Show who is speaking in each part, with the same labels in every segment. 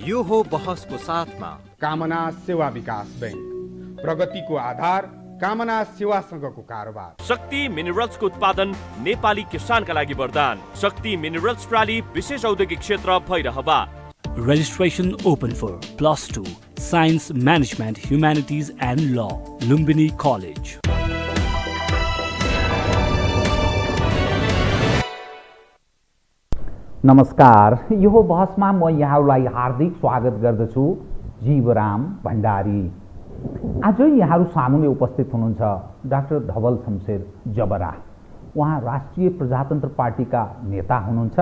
Speaker 1: यो हो बहसको साथमा
Speaker 2: कामना सेवा विकास बैंक, प्रगतिको आधार कामना सेवासँगको कारोबार।
Speaker 3: शक्ति मिनरल्सको उत्पादन नेपाली किसानका लागि वरदान। शक्ति मिनरल्स प्राली विशेष औद्योगिक क्षेत्र Bhairahawa.
Speaker 4: Registration open for +2 Science Management, Humanities and Law, Lumbini College.
Speaker 5: नमस्कार, यो बहसमा म यहाँहरूलाई हार्दिक स्वागत गर्दछु। जीवराम भण्डारी। आज यहाँहरू सामुन्ने उपस्थित हुनुहुन्छ डाक्टर धवल शमशेर जबरा। उहाँ राष्ट्रिय प्रजातन्त्र पार्टीका नेता हुनुहुन्छ,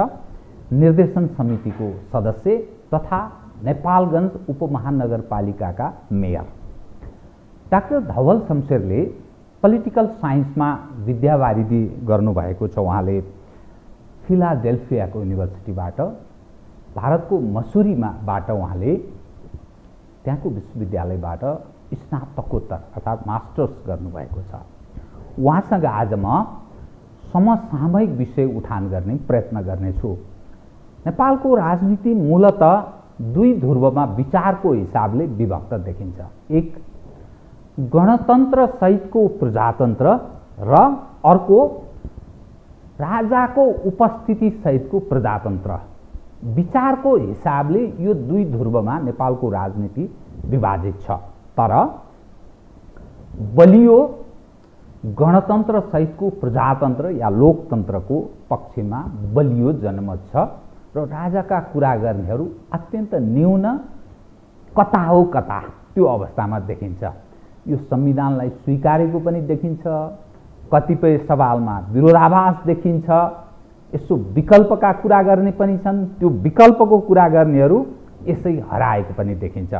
Speaker 5: निर्देशन समितिको सदस्य तथा नेपालगञ्ज उपमहानगरपालिकाका मेयर। डाक्टर धवल शमशेरले पोलिटिकल साइन्समा विद्यावारिधि गर्नुभएको छ। उहाँले फिलाडेल्फियाको युनिभर्सिटीबाट, भारतको मसुरीबाट उहाँले त्यहाँको विश्वविद्यालयबाट स्नातकोत्तर अर्थात् मास्टर्स गर्नुभएको छ। उहाँसँग आज म समसामयिक विषय उठान गर्ने प्रयत्न गर्नेछु। नेपालको राजनीति मूलतः दुई ध्रुवमा विचारको हिसाबले विभक्त देखिन्छ। एक गणतन्त्र सहितको प्रजातन्त्र र अर्को राजाको उपस्थिति सहितको प्रजातन्त्र। विचारको हिसाबले यो दुई ध्रुवमा नेपालको राजनीति विभाजित छ। तर बलियो गणतन्त्र सहितको प्रजातन्त्र या लोकतन्त्रको पक्षमा बलियो जनमत छ र राजाका कुरा गर्नेहरू अत्यन्त न्यून, कता हो कता त्यो अवस्थामा देखिन्छ। यो संविधानलाई स्वीकारेको पनि देखिन्छ, कतिपय सवालमा विरोधाभास देखिन्छ। यसो विकल्पका कुरा गर्ने पनि छन्, त्यो विकल्पको कुरा गर्नेहरू यसै हराएको पनि देखिन्छ।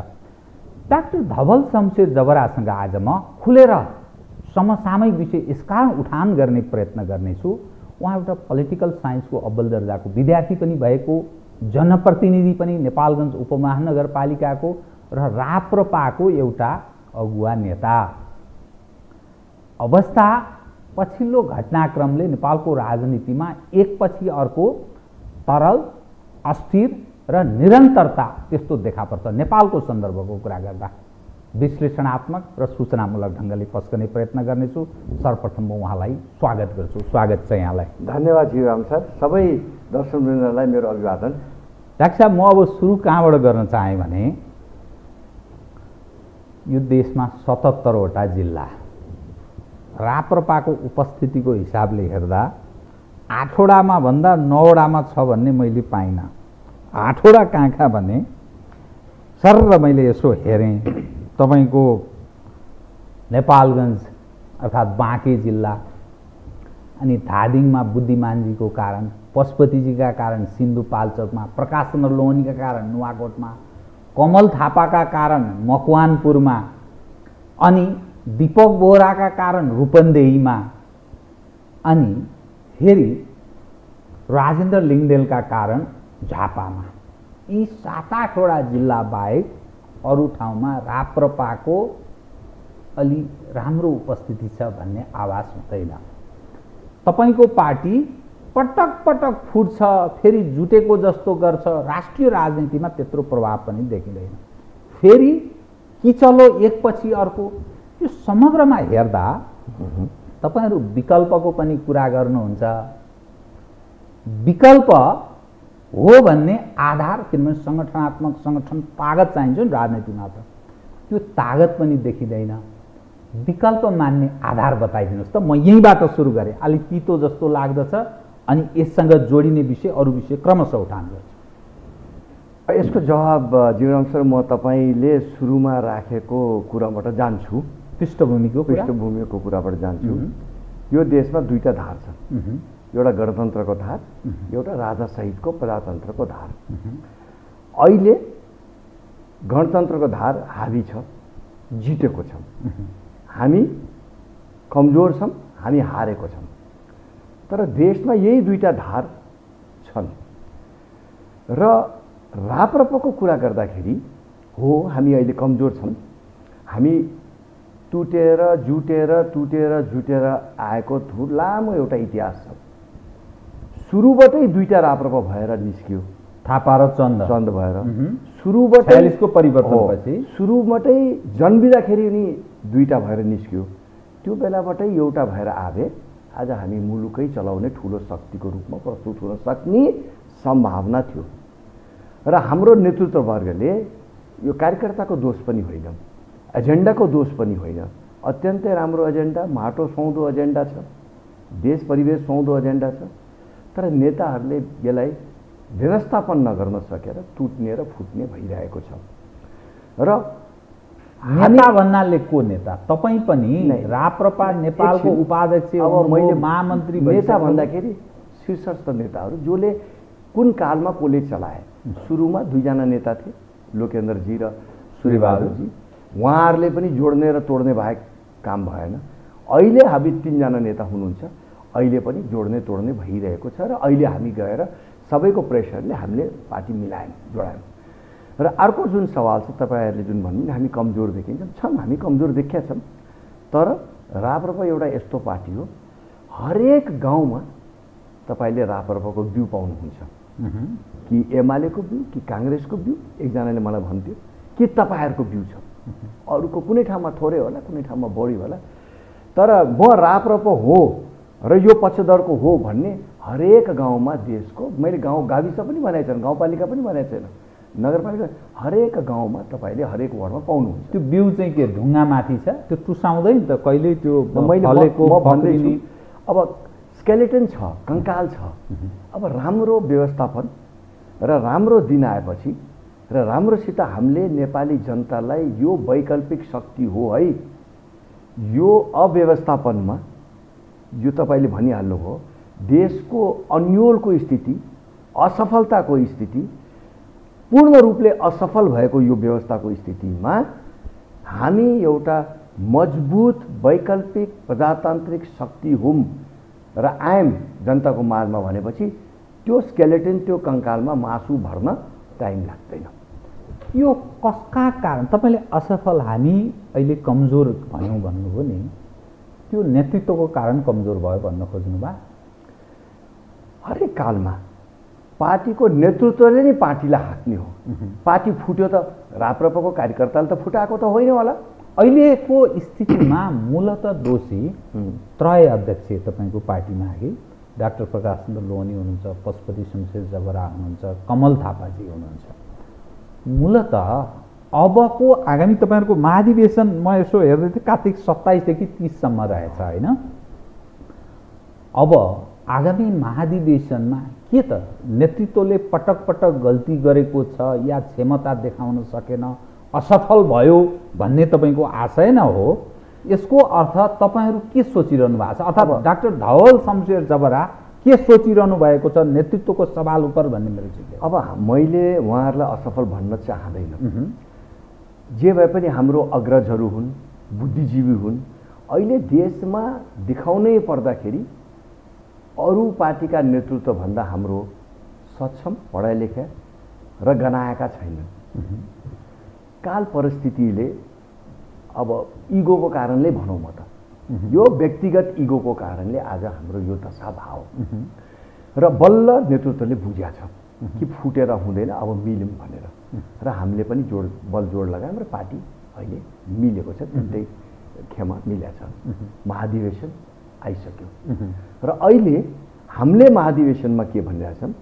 Speaker 5: डाक्टर धवल शमशेर जबरासँग आज म खुलेर समसामयिक विषय यसकारण उठान गर्ने प्रयत्न गर्नेछु। उहाँ एउटा पोलिटिकल साइन्सको अव्वल दर्जाको विद्यार्थी पनि भएको, जनप्रतिनिधि पनि नेपालगञ्ज उपमहानगरपालिकाको र राप्रपाको एउटा अगुवा नेता। अवस्था पछिल्लो घटनाक्रमले नेपालको राजनीतिमा एकपछि अर्को तरल, अस्थिर र निरन्तरता त्यस्तो देखा पर्छ। नेपालको सन्दर्भको कुरा गर्दा विश्लेषणात्मक र सूचनामूलक ढङ्गले पस्कने प्रयत्न गर्नेछु। सर्वप्रथम म उहाँलाई स्वागत गर्छु। स्वागत छ यहाँलाई।
Speaker 6: धन्यवाद जीवराम सर। सबै दर्शकवृन्दलाई मेरो अभिवादन।
Speaker 5: डाक्टर साहब, म अब सुरु कहाँबाट गर्न चाहेँ भने यो देशमा 77वटा जिल्ला, राप्रपाको उपस्थितिको हिसाबले हेर्दा 8वटामा भन्दा 9वटामा छ भन्ने मैले पाइनँ। 8वटा कहाँ भने सर मैले यसो हेरेँ, तपाईँको नेपालगञ्ज अर्थात् बाँके जिल्ला, अनि धादिङमा बुद्धिमानजीको कारण, पशुपतिजीका कारण सिन्धुपाल्चोकमा, प्रकाश चन्द्र लोहनीका कारण नुवाकोटमा, कमल थापाका कारण मकवानपुरमा, अनि दीपक बोहराका कारण रूपन्देहीमा, अनि फेरि राजेन्द्र लिङ्गदेलका कारण झापामा। यी 7-8वटा जिल्ला बाहेक अरू ठाउँमा राप्रपाको अलि राम्रो उपस्थिति छ भन्ने आवाज हुँदैन। तपाईँको पार्टी पटक पटक फुट्छ, फेरि जुटेको जस्तो गर्छ, राष्ट्रिय राजनीतिमा त्यत्रो प्रभाव पनि देखिँदैन। फेरि किचलो एकपछि अर्को। यो समग्रमा हेर्दा तपाईँहरू विकल्पको पनि कुरा गर्नुहुन्छ। विकल्प हो भन्ने आधार, किनभने सङ्गठनात्मक सङ्गठन तागत चाहिन्छ नि राजनीतिमा, त त्यो तागत पनि देखिँदैन। विकल्प मान्ने आधार बताइदिनुहोस् त। म यहीँबाट सुरु गरेँ, अलिक तितो जस्तो लाग्दछ, अनि यससँग जोडिने विषय अरू विषय क्रमशः उठान गर्छु।
Speaker 6: यसको जवाब जीवराम सर म तपाईँले सुरुमा राखेको कुराबाट जान्छु। पृष्ठभूमिको कुराबाट जान्छु। यो देशमा दुईटा धार छन्, एउटा गणतन्त्रको धार, एउटा राजा सहितको प्रजातन्त्रको धार। अहिले गणतन्त्रको धार हावी छ, जितेको छौँ। हामी कमजोर छौँ, हामी हारेको छौँ। तर देशमा यही दुईटा धार छन् र राप्रपाको कुरा गर्दाखेरि हो हामी अहिले कमजोर छौँ। हामी टुटेर जुटेर आएको लामो एउटा इतिहास छ। सुरुबाटै दुईटा राप्रपा भएर निस्कियो,
Speaker 5: थापा र चन्द
Speaker 6: भएर सुरुबाटै
Speaker 5: 46 को परिवर्तनपछि
Speaker 6: सुरुबाटै जन्मिँदाखेरि नि दुईटा भएर निस्क्यो। त्यो बेलाबाटै एउटा भएर आवे आज हामी मुलुकै चलाउने ठुलो शक्तिको रूपमा प्रस्तुत हुन सक्ने सम्भावना थियो। र हाम्रो नेतृत्ववर्गले यो कार्यकर्ताको दोष पनि होइन, एजेन्डाको दोष पनि होइन, अत्यन्तै राम्रो एजेन्डा, माटो सुहाउँदो एजेन्डा छ, देश परिवेश सुहाउँदो एजेन्डा छ, तर नेताहरूले यसलाई व्यवस्थापन नगर्न सकेर टुट्ने र फुट्ने भइरहेको छ। र
Speaker 5: नेता भन्नाले को नेता? तपाईँ पनि राप्रपा नेपालको उपाध्यक्ष,
Speaker 6: अब मैले
Speaker 5: महामन्त्री
Speaker 6: नेता भन्दाखेरि शीर्षस्थ नेताहरू जसले कुन कालमा कसले चलाए। सुरुमा दुईजना नेता थिए, लोकेन्द्रजी र सूर्यबहादुरजी, उहाँहरूले पनि जोड्ने र तोड्ने बाहेक काम भएन। अहिले हामी तीनजना नेता हुनुहुन्छ, अहिले पनि जोड्ने तोड्ने भइरहेको छ र अहिले हामी गएर सबैको प्रेसरले हामीले पार्टी मिलायौँ, जोडायौँ। र अर्को जुन सवाल छ तपाईँहरूले जुन भन्नु हामी कमजोर देखिन्छौँ, हामी कमजोर देखिया छौँ, तर राप्रपा एउटा यस्तो पार्टी हो हरेक गाउँमा तपाईँले राप्रपाको बिउ पाउनुहुन्छ, कि एमालेको बिउ कि काङ्ग्रेसको बिउ। एकजनाले मलाई भन्थ्यो कि तपाईँहरूको बिउ छ, अरूको कुनै ठाउँमा थोरै होला, कुनै ठाउँमा बढी होला, तर म राप्रपा हो र यो पक्षधरको हो भन्ने हरेक गाउँमा देशको, मैले गाउँ गाविस पनि बनाएको छैन, गाउँपालिका पनि बनाएको छैन, नगरपालिका, हरेक गाउँमा तपाईँले हरेक वार्डमा पाउनुहुन्छ।
Speaker 5: त्यो बिउ चाहिँ के ढुङ्गामाथि छ, त्यो टुसाउँदैन त कहिले? त्यो
Speaker 6: मैले भन्दैछु अब स्केलेटन छ, कङ्काल छ। अब राम्रो व्यवस्थापन र राम्रो दिन आएपछि र राम्रोसित हामीले नेपाली जनतालाई यो वैकल्पिक शक्ति हो है, यो अव्यवस्थापनमा यो तपाईँले भनिहाल्नु हो, देशको अन्योलको स्थिति, असफलताको स्थिति, पूर्ण रूपले असफल भएको यो व्यवस्थाको स्थितिमा हामी एउटा मजबुत वैकल्पिक प्रजातान्त्रिक शक्ति हौँ र आयौँ जनताको माझमा भनेपछि त्यो स्केलेटन, त्यो कङ्कालमा मासु भर्न टाइम लाग्दैन।
Speaker 5: यो कसका कारण तपाईँले असफल, हामी अहिले कमजोर भयौँ भन्नुभयो नि, त्यो नेतृत्वको कारण कमजोर भयो भन्न खोज्नु भयो?
Speaker 6: हरेक कालमा पार्टीको नेतृत्वले नै पार्टीलाई हाँक्ने हो। पार्टी फुट्यो त राप्रपाको कार्यकर्ताले त फुटाएको त होइन होला।
Speaker 5: अहिलेको स्थितिमा मूलत दोषी त्रय अध्यक्ष तपाईँको पार्टीमा कि डाक्टर प्रकाश चन्द्र लोहनी हुनुहुन्छ, पशुपति शमशेर जबरा हुनुहुन्छ, कमल थापाजी हुनुहुन्छ। मूलत अबको आगामी तपाईँहरूको महाधिवेशन म यसो हेर्दै थिएँ, कार्तिक 27 देखि 30 सम्म रहेछ होइन? अब आगामी महाधिवेशनमा के त नेतृत्वले पटक पटक गल्ती गरेको छ या क्षमता देखाउन सकेन, असफल भयो भन्ने तपाईँको आशय न हो? यसको अर्थ तपाईँहरू के सोचिरहनु भएको छ? अर्थात् डाक्टर धवल शमशेर जबरा के सोचिरहनु भएको छ नेतृत्वको सवाल उपर भन्ने मेरो चाहिँ।
Speaker 6: अब मैले उहाँहरूलाई असफल भन्न चाहँदैन। जे भए पनि हाम्रो अग्रजहरू हुन्, बुद्धिजीवी हुन्। अहिले देशमा देखाउनै पर्दाखेरि अरू पार्टीका नेतृत्वभन्दा हाम्रो सक्षम, पढाइ लेखा र गनाएका छैनन्। काल परिस्थितिले अब इगोको कारणले भनौँ म त, यो व्यक्तिगत इगोको कारणले आज हाम्रो यो दशा भाव र बल्ल नेतृत्वले बुझ्या छ कि फुटेर हुँदैन, अब मिल्यौँ भनेर। र हामीले पनि बलजोड लगायौँ र पार्टी अहिले मिलेको छ, त्यही खेमा मिल्या छ। महाधिवेशन आइसक्यो र अहिले हामीले महाधिवेशनमा के भनिरहेछौँ,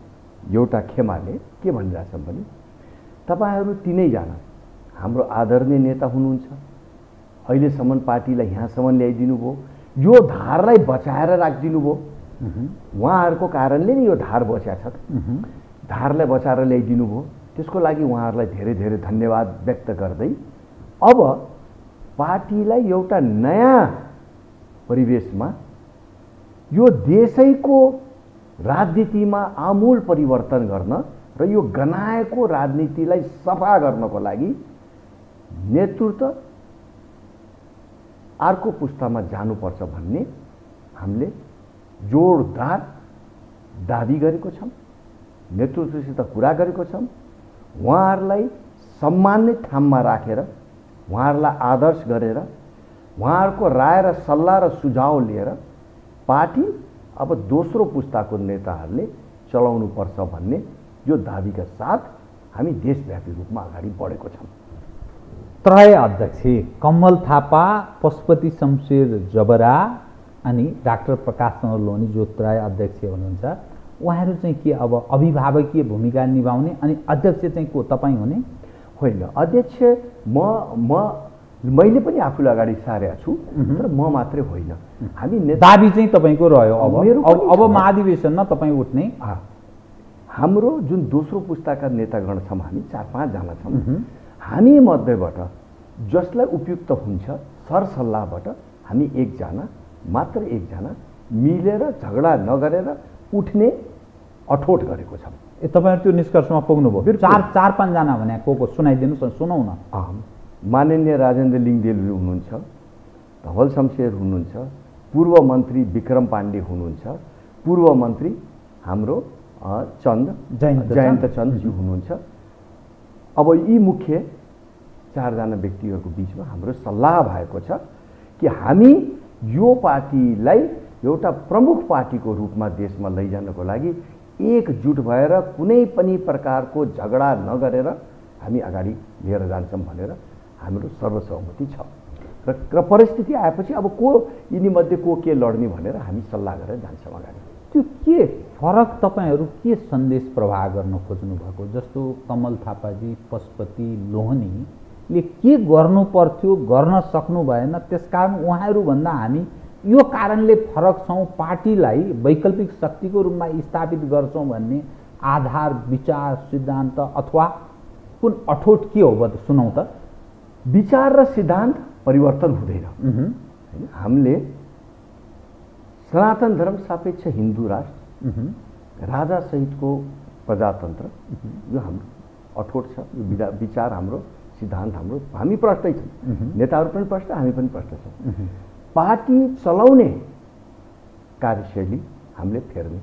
Speaker 6: एउटा खेमाले के भनिरहेछौँ भने तपाईँहरू तीनैजना हाम्रो आदरणीय नेता हुनुहुन्छ, अहिलेसम्म पार्टीलाई यहाँसम्म ल्याइदिनु भयो, यो धारलाई बचाएर राखिदिनु भयो। उहाँहरूको कारणले नै यो धार बच्या छ, धारलाई बचाएर ल्याइदिनु भयो। त्यसको लागि उहाँहरूलाई धेरै धेरै धन्यवाद व्यक्त गर्दै अब पार्टीलाई एउटा नयाँ परिवेशमा यो देशैको राजनीतिमा आमूल परिवर्तन गर्न र यो गनाएको राजनीतिलाई सफा गर्नको लागि नेतृत्व अर्को पुस्तामा जानुपर्छ भन्ने हामीले जोडदार दाबी गरेको छौँ, नेतृत्वसित कुरा गरेको छौँ। उहाँहरूलाई सम्मानित ठाउँमा राखेर, उहाँहरूलाई आदर्श गरेर, उहाँहरूको राय र सल्लाह र सुझाव लिएर पार्टी अब दोस्रो पुस्ताको नेताहरूले चलाउनुपर्छ भन्ने यो दाबीका साथ हामी देशव्यापी रूपमा अगाडि बढेको छौँ।
Speaker 5: त्रय अध्यक्ष कमल थापा, पशुपति शमशेर जबरा अनि डाक्टर प्रकाश चन्द्र लोहनी जो त्रय अध्यक्ष हुनुहुन्छ, उहाँहरू चाहिँ के अब अभिभावकीय भूमिका निभाउने अनि अध्यक्ष चाहिँ को तपाईँ हुने?
Speaker 6: होइन, अध्यक्ष मैले पनि आफूलाई अगाडि सारेको छु, तर म मात्रै होइन। हामी
Speaker 5: दाबी चाहिँ तपाईँको रह्यो अब महाधिवेशनमा तपाईँ उठ्ने?
Speaker 6: हाम्रो जुन दोस्रो पुस्ताका नेतागण छौँ, हामी 4-5 जना छौँ। हामी मध्येबाट जसलाई उपयुक्त हुन्छ सरसल्लाहबाट हामी मात्र एकजना मिलेर झगडा नगरेर उठ्ने अठोट गरेको छौँ।
Speaker 5: तपाईँहरू त्यो निष्कर्षमा पुग्नुभयो? 4-5 जना भने को सुनाइदिनुहोस्, सुनौ न।
Speaker 6: माननीय राजेन्द्र लिङदेल हुनुहुन्छ, धवल शमशेर हुनुहुन्छ, पूर्व मन्त्री विक्रम पाण्डे हुनुहुन्छ, पूर्व मन्त्री हाम्रो जयन्त चन्दजी हुनुहुन्छ। अब यी मुख्य 4 जना व्यक्तिहरूको बिचमा हाम्रो सल्लाह भएको छ कि हामी यो पार्टीलाई एउटा प्रमुख पार्टीको रूपमा देशमा लैजानको लागि एकजुट भएर कुनै पनि प्रकारको झगडा नगरेर हामी अगाडि लिएर जान्छौँ भनेर हाम्रो सर्वसहमति छ। र परिस्थिति आएपछि अब यिनीमध्ये को के लड्ने भनेर हामी सल्लाह गरेर जान्छौँ अगाडि।
Speaker 5: त्यो के फरक तपाईँहरू के सन्देश प्रवाह गर्न खोज्नु भएको? जस्तो कमल थापाजी, पशुपति लोहनीले के गर्नु पर्थ्यो गर्न सक्नु भएन, त्यसकारण उहाँहरूभन्दा हामी यो कारणले फरक छौँ, पार्टीलाई वैकल्पिक शक्तिको रूपमा स्थापित गर्छौँ भन्ने आधार, विचार, सिद्धान्त अथवा कुन अठोट के हो सुनौ त?
Speaker 6: विचार र सिद्धान्त परिवर्तन हुँदैन। हामीले सनातन धर्म सापेक्ष हिन्दू राष्ट्र, राजा सहितको प्रजातन्त्र, यो हाम्रो अठोट छ। यो विचार हाम्रो, सिद्धान्त हाम्रो, हामी प्रष्टै छौँ। नेताहरू पनि प्रष्ट, हामी पनि प्रष्ट छौँ। पार्टी चलाउने कार्यशैली हामीले फेर्ने,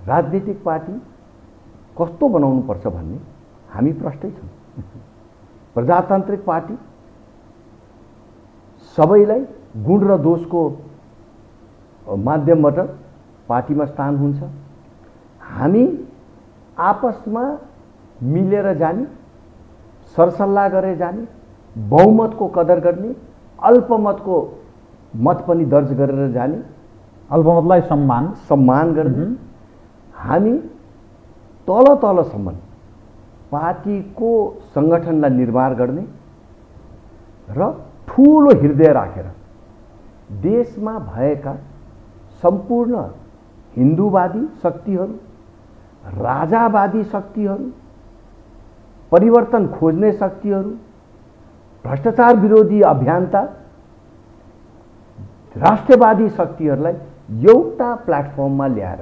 Speaker 6: राजनीतिक पार्टी कस्तो बनाउनुपर्छ भन्ने हामी प्रष्टै छौँ। प्रजातान्त्रिक पार्टी सबैलाई गुण र दोषको माध्यमबाट पार्टीमा स्थान हुन्छ। हामी आपसमा मिलेर जाने, सरसल्लाह गरेर जाने, बहुमतको कदर गर्ने, अल्पमतको मत पनि दर्ज गरेर जाने,
Speaker 5: अल्पमतलाई सम्मान
Speaker 6: गर्ने। हामी तलसम्म पार्टीको सङ्गठनलाई निर्माण गर्ने र ठुलो हृदय राखेर देशमा भएका सम्पूर्ण हिन्दूवादी शक्तिहरू, राजावादी शक्तिहरू, परिवर्तन खोज्ने शक्तिहरू, भ्रष्टाचार विरोधी अभियन्ता, राष्ट्रवादी शक्तिहरूलाई एउटा प्लेटफर्ममा ल्याएर,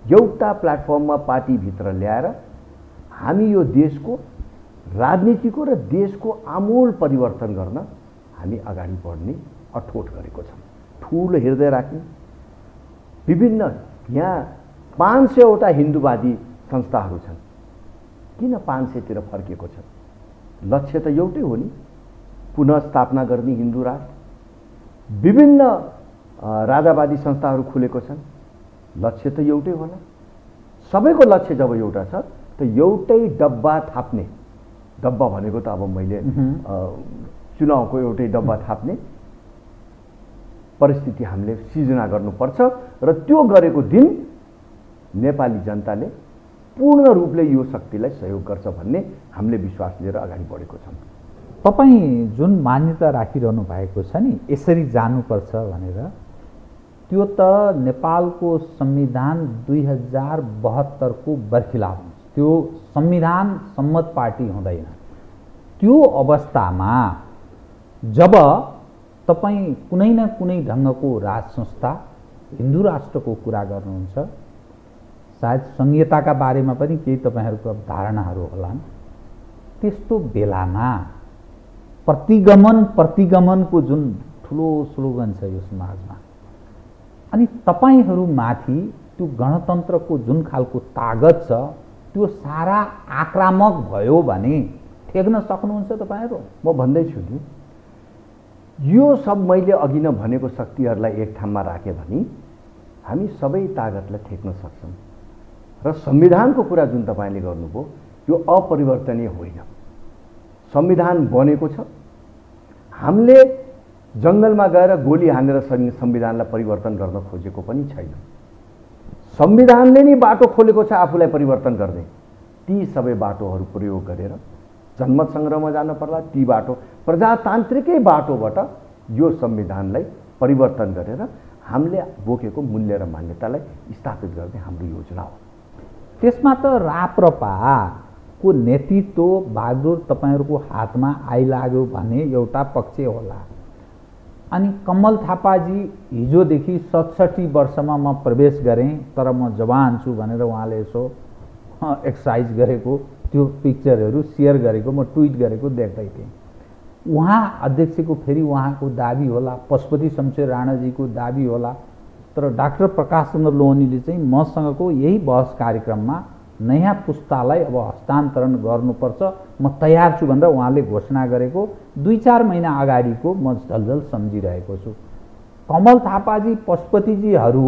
Speaker 6: एउटा प्लेटफर्ममा पार्टीभित्र ल्याएर हामी यो देशको राजनीतिको र देशको आमूल परिवर्तन गर्न हामी अगाडि बढ्ने अठोट गरेको छौँ। ठुलो हृदय राख्ने, विभिन्न यहाँ 500वटा हिन्दूवादी संस्थाहरू छन्। किन 500तिर फर्केको छ? लक्ष्य त एउटै हो नि, पुनः स्थापना गर्ने हिन्दू राष्ट्र। विभिन्न राजावादी संस्थाहरू खुलेको छन्, लक्ष्य त एउटै होला। सबैको लक्ष्य जब एउटा छ त एउटै डब्बा थाप्ने, डब्बा भनेको त अब मैले चुनावको एउटै डब्बा थाप्ने परिस्थिति हामीले सिर्जना गर्नुपर्छ र त्यो गरेको दिन नेपाली जनताले पूर्ण रूपले यो शक्तिलाई सहयोग गर्छ भन्ने हामीले विश्वास लिएर अगाडि बढेको छौँ।
Speaker 5: तपाईँ जुन मान्यता राखिरहनु भएको छ नि यसरी जानुपर्छ भनेर, त्यो त नेपालको संविधान 2072 को बर्खिलाफ हुन्छ। त्यो संविधान सम्मत पार्टी हुँदैन। त्यो अवस्थामा जब तपाईँ कुनै न कुनै ढङ्गको राज संस्था, हिन्दू राष्ट्रको कुरा गर्नुहुन्छ, सायद संहिताका बारेमा पनि केही तपाईँहरूको धारणाहरू होलान्, त्यस्तो बेलामा प्रतिगमनको जुन ठुलो स्लोगन छ यो समाजमा, अनि तपाईँहरूमाथि त्यो गणतन्त्रको जुन खालको तागत छ त्यो सारा आक्रामक भयो भने ठेक्न सक्नुहुन्छ तपाईँहरू?
Speaker 6: म भन्दैछु नि, यो सब मैले अघि नै भनेको शक्तिहरूलाई एक ठाउँमा राखे भने हामी सबै तागतलाई ठेक्न सक्छौँ। र संविधानको कुरा जुन तपाईँले गर्नुभयो यो अपरिवर्तनीय होइन। संविधान बनेको छ, हामीले जङ्गलमा गएर गोली हानेर संविधानलाई परिवर्तन गर्न खोजेको पनि छैन। संविधानले नै बाटो खोलेको छ आफूलाई परिवर्तन गर्ने। ती सबै बाटोहरू प्रयोग गरेर जनमत सङ्ग्रहमा जान पर्ला, ती बाटो प्रजातान्त्रिकै बाटोबाट यो संविधानलाई परिवर्तन गरेर हामीले बोकेको मूल्य र मान्यतालाई स्थापित गर्ने हाम्रो योजना हो।
Speaker 5: त्यसमा त राप्रपाको नेतृत्व बागडोर तपाईँहरूको हातमा आइलाग्यो भने एउटा पक्ष होला। अनि कमल थापाजी हिजोदेखि 67 वर्षमा म प्रवेश गरेँ तर म जवान छु भनेर उहाँले यसो एक्सर्साइज गरेको त्यो पिक्चरहरू सेयर गरेको म ट्विट गरेको देख्दै थिएँ। उहाँ अध्यक्षको फेरि उहाँको दाबी होला, पशुपति शमशेर राणाजीको दाबी होला, तर डाक्टर प्रकाश चन्द्र लोहनीले चाहिँ मसँगको यही बहस कार्यक्रममा नयाँ पुस्तालाई अब हस्तान्तरण गर्नुपर्छ म तयार छु भनेर उहाँले घोषणा गरेको 2-4 महिना अगाडिको म झलझल सम्झिरहेको छु। कमल थापाजी पशुपतिजीहरू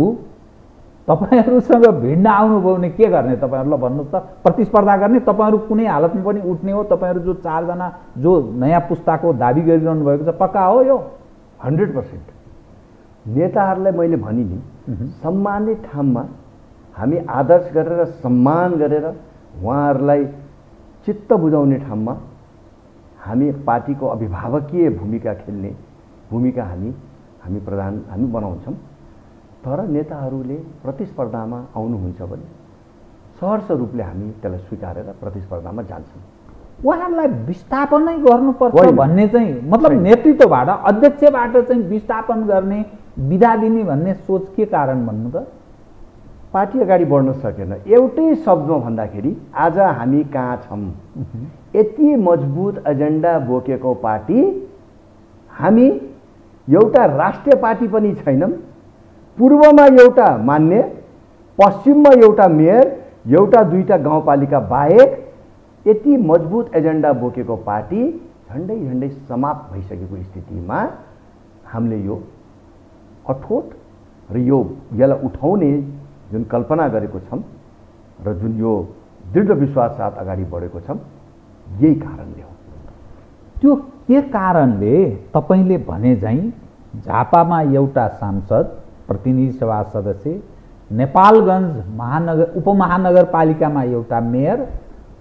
Speaker 5: तपाईहरुसँग भिड्न आउनुभयो भने के गर्ने? तपाईहरुलाई भन्नुस् त, प्रतिस्पर्धा गर्ने? तपाईहरु कुनै हालतमा पनि उठ्ने हो? तपाईहरु जो 4 जना जो नयाँ पुस्ताको दाबी गरिरहनु भएको छ पक्का हो यो?
Speaker 6: 100% नेताहरूलाई मैले भनि नि सम्मानित ठाउँमा हामी आदर्श गरेर सम्मान गरेर उहाँहरूलाई चित्त बुझाउने ठाउँमा हामी पार्टीको अभिभावकीय भूमिका खेल्ने भूमिका हामी बनाउँछौँ। तर नेताहरूले प्रतिस्पर्धामा आउनुहुन्छ भने सहर्ष रूपले हामी त्यसलाई स्वीकारेर प्रतिस्पर्धामा जान्छौँ।
Speaker 5: उहाँहरूलाई विस्थापन नै गर्नुपर्छ भन्ने चाहिँ मतलब नेतृत्वबाट अध्यक्षबाट चाहिँ विस्थापन गर्ने विदा दिने भन्ने सोच के कारण भन्नु त?
Speaker 6: पार्टी अगाडि बढ्न सकेन। एउटै शब्दमा भन्दाखेरि आज हामी कहाँ छौँ? यति मजबुत एजेन्डा बोकेको पार्टी हामी एउटा राष्ट्रिय पार्टी पनि छैनौँ। पूर्वमा एउटा मान्य, पश्चिममा एउटा मेयर, एउटा 2टा गाउँपालिका बाहेक यति मजबुत एजेन्डा बोकेको पार्टी झन्डै समाप्त भइसकेको स्थितिमा हामीले यो अठोट र यसलाई उठाउने जुन कल्पना गरेको छौँ र जुन यो दृढ विश्वास साथ अगाडि बढेको छौँ यही कारणले हो।
Speaker 5: त्यो के कारणले तपाईले भने चाहिँ झापामा एउटा सांसद, प्रतिनिधि सभा सदस्य, नेपालगञ्ज उपमहानगरपालिकामा एउटा मेयर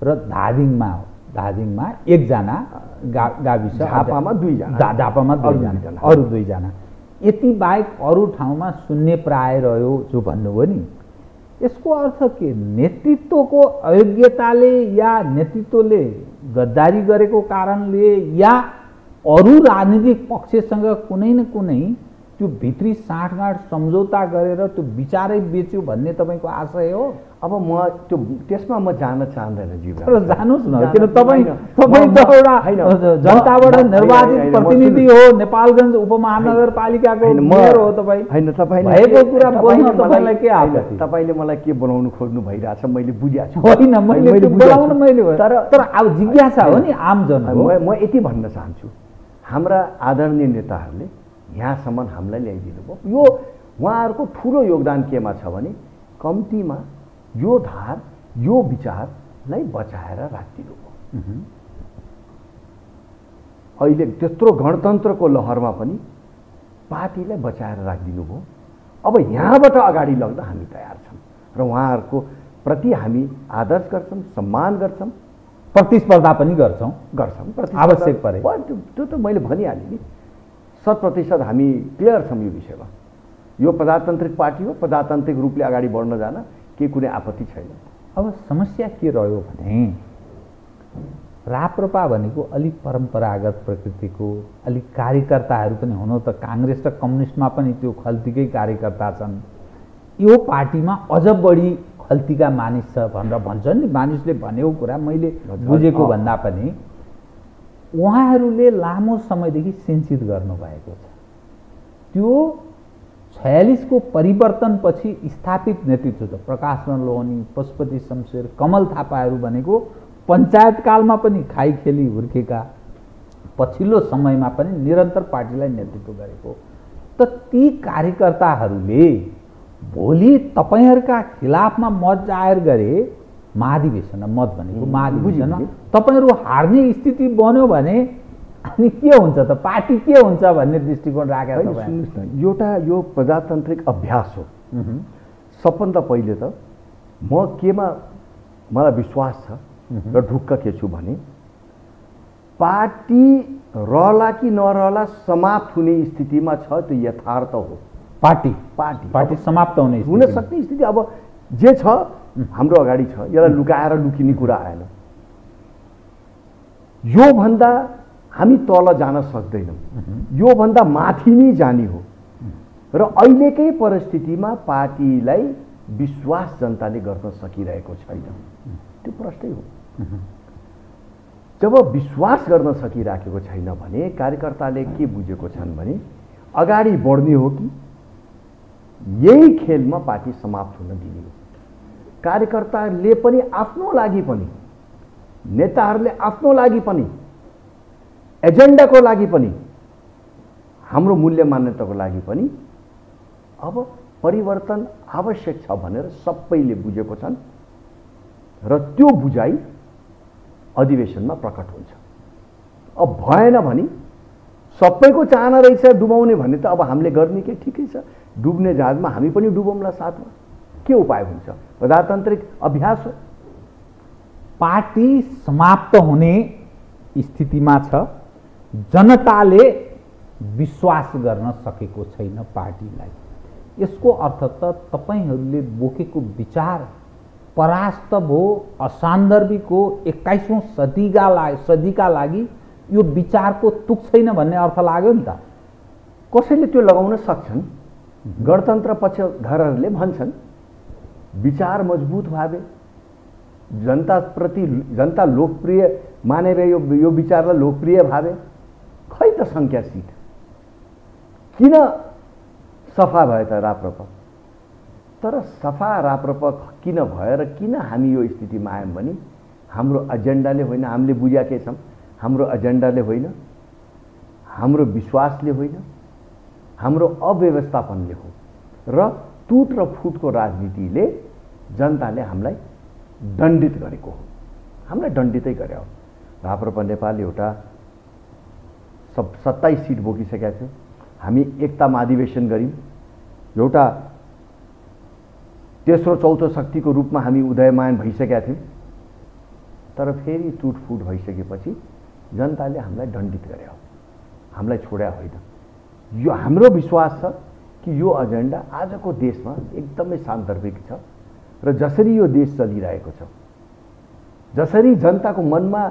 Speaker 5: र धादिङमा एकजना गाविस,
Speaker 6: झापामा 2 जना,
Speaker 5: झापामा 2 जना, अरू 2 जना, यति बाहेक अरू ठाउँमा शून्य प्राय रह्यो जो भन्नुभयो नि, यसको अर्थ के? नेतृत्वको अयोग्यताले या नेतृत्वले गद्दारी गरेको कारणले या अरू राजनीतिक पक्षसँग कुनै न कुनै त्यो भित्री साँठगाँठ सम्झौता गरेर त्यो विचारै बेच्यो भन्ने तपाईको आशय हो?
Speaker 6: अब म त्यसमा म जान चाहँदैन जीवन।
Speaker 5: तर जानुस् न, किन तपाईँ त एउटा जनताबाट निर्वाचित प्रतिनिधि हो, नेपालगञ्ज उपमहानगरपालिकाको मेयर हो तपाईँ।
Speaker 6: हैन, तपाईले
Speaker 5: भएको कुरा बोल्न तपाईलाई के आपत्ति?
Speaker 6: तपाईले मलाई के बनाउनु खोज्नु भइराछ मैले बुझिएको छु।
Speaker 5: होइन, मैले बोलाउन मैले तर अब जिज्ञासा हो नि आम जनको।
Speaker 6: म यति भन्न चाहन्छु, हाम्रा आदरणीय नेताहरूले यहाँसम्म हामीलाई ल्याइदिनु भयो। यो उहाँहरूको ठुलो योगदान केमा छ भने कम्तीमा यो धार, यो विचारलाई बचाएर राखिदिनु भयो। अहिले त्यत्रो गणतन्त्रको लहरमा पनि पार्टीलाई बचाएर राखिदिनु भयो। अब यहाँबाट अगाडि लग्दा हामी तयार छौँ र उहाँहरूको प्रति हामी आदर्श गर्छौँ, सम्मान गर्छौँ,
Speaker 5: प्रतिस्पर्धा पनि गर्छौँ
Speaker 6: आवश्यक परे। त्यो त मैले भनिहालेँ नि, 100% हामी क्लियर छौँ यो विषयमा। यो प्रजातान्त्रिक पार्टी हो, प्रजातान्त्रिक रूपले अगाडि बढ्न जान के कुनै आपत्ति छैन।
Speaker 5: अब समस्या के रह्यो भने राप्रपा भनेको अलिक परम्परागत प्रकृतिको, अलिक कार्यकर्ताहरू पनि हुनु त काङ्ग्रेस र कम्युनिस्टमा पनि त्यो खल्तीकै कार्यकर्ता छन्। यो पार्टीमा अझ बढी खल्तीका मानिस छ भनेर भन्छन् नि, मानिसले भनेको कुरा मैले बुझेको भन्दा पनि उहाँहरूले लामो समयदेखि सिन्चित गर्नुभएको छ। त्यो 46 को परिवर्तनपछि स्थापित नेतृत्व छ, प्रकाश चन्द्र लोहनी, पशुपति शमशेर, कमल थापाहरू भनेको पञ्चायत कालमा पनि खाइ खेली हुर्केका, पछिल्लो समयमा पनि निरन्तर पार्टीलाई नेतृत्व गरेको। त ती कार्यकर्ताहरूले भोलि तपाईँहरूका खिलाफमा मत जाहेर गरे महाधिवेशन, मत भनेको महाधिवेशनमा तपाईँहरू हार्ने स्थिति बन्यो भने अनि के हुन्छ त, पार्टी के हुन्छ भन्ने दृष्टिकोण राखेर
Speaker 6: सुन्नुहोस् न, एउटा यो प्रजातान्त्रिक अभ्यास हो। सबभन्दा पहिले त म केमा मलाई विश्वास छ र ढुक्क के छु भने पार्टी रहला कि नरहला समाप्त हुने स्थितिमा छ, त्यो यथार्थ हो। पार्टी
Speaker 5: समाप्त
Speaker 6: हुन सक्ने स्थिति अब जे छ हाम्रो अगाडि छ, यसलाई लुकाएर लुकिने कुरा आएन। यो भन्दा हामी तल जान सक्दैनौँ, यो भन्दा माथि नै जाने हो। र अहिलेकै परिस्थितिमा पार्टीलाई विश्वास जनताले गर्न सकिरहेको छैन, त्यो प्रश्नै हो। जब विश्वास गर्न सकिराखेको छैन भने कार्यकर्ताले के बुझेको छन् भने अगाडि बढ्ने हो कि यही खेलमा पार्टी समाप्त हुन दिने हो। कार्यकर्ताले पनि आफ्नो लागि पनि, नेताहरूले आफ्नो लागि पनि, एजेन्डाको लागि पनि, हाम्रो मूल्य मान्यताको लागि पनि अब परिवर्तन आवश्यक छ भनेर सबैले बुझेको छन् र त्यो बुझाइ अधिवेशनमा प्रकट हुन्छ। अब भएन भने सबैको चाहना रहेछ डुबाउने भने त अब हामीले गर्ने के ठिकै छ, डुब्ने जहाजमा हामी पनि डुबौँला साथमा, के उपाय हुन्छ? प्रजातान्त्रिक अभ्यास हो।
Speaker 5: पार्टी समाप्त हुने स्थितिमा छ, जनताले विश्वास गर्न सकेको छैन पार्टीलाई। यसको अर्थ त तपाईहरूले बोकेको विचार परास्त भयो, असान्दर्भिक हो, 21औं सदीका लागि यो विचारको तुक छैन भन्ने अर्थ लाग्यो नि त।
Speaker 6: कसैले त्यो लगाउन सक्छन्, गणतन्त्र पक्षधरहरूले भन्छन् विचार मजबुत भावे, जनताप्रति जनता लोकप्रिय मानेर यो विचारलाई लोकप्रिय भावे, खै त सङ्ख्या सिट किन सफा भयो त राप्रपा? तर सफा राप्रपा किन भयो र किन हामी यो स्थितिमा आयौँ भने हाम्रो एजेन्डाले होइन, हामीले बुझेकै छौँ, हाम्रो एजेन्डाले होइन, हाम्रो विश्वासले होइन, हाम्रो अव्यवस्थापनले हो। र टुट र फुटको राजनीतिले जनताले हामीलाई दण्डित गरेको हो, हामीलाई दण्डितै गरे हो। राप्रपा नेपाल एउटा 27 सिट बोकिसकेका थियो, हामी एकतामा अधिवेशन गऱ्यौँ, एउटा तेस्रो चौथो शक्तिको रूपमा हामी उदयमान भइसकेका थियौँ। तर फेरि टुटफुट भइसकेपछि जनताले हामीलाई दण्डित गरे हो, हामीलाई छोड्या होइन। यो हाम्रो विश्वास छ कि यो एजेन्डा आजको देशमा एकदमै सान्दर्भिक छ र जसरी यो देश चलिरहेको छ, जसरी जनताको मनमा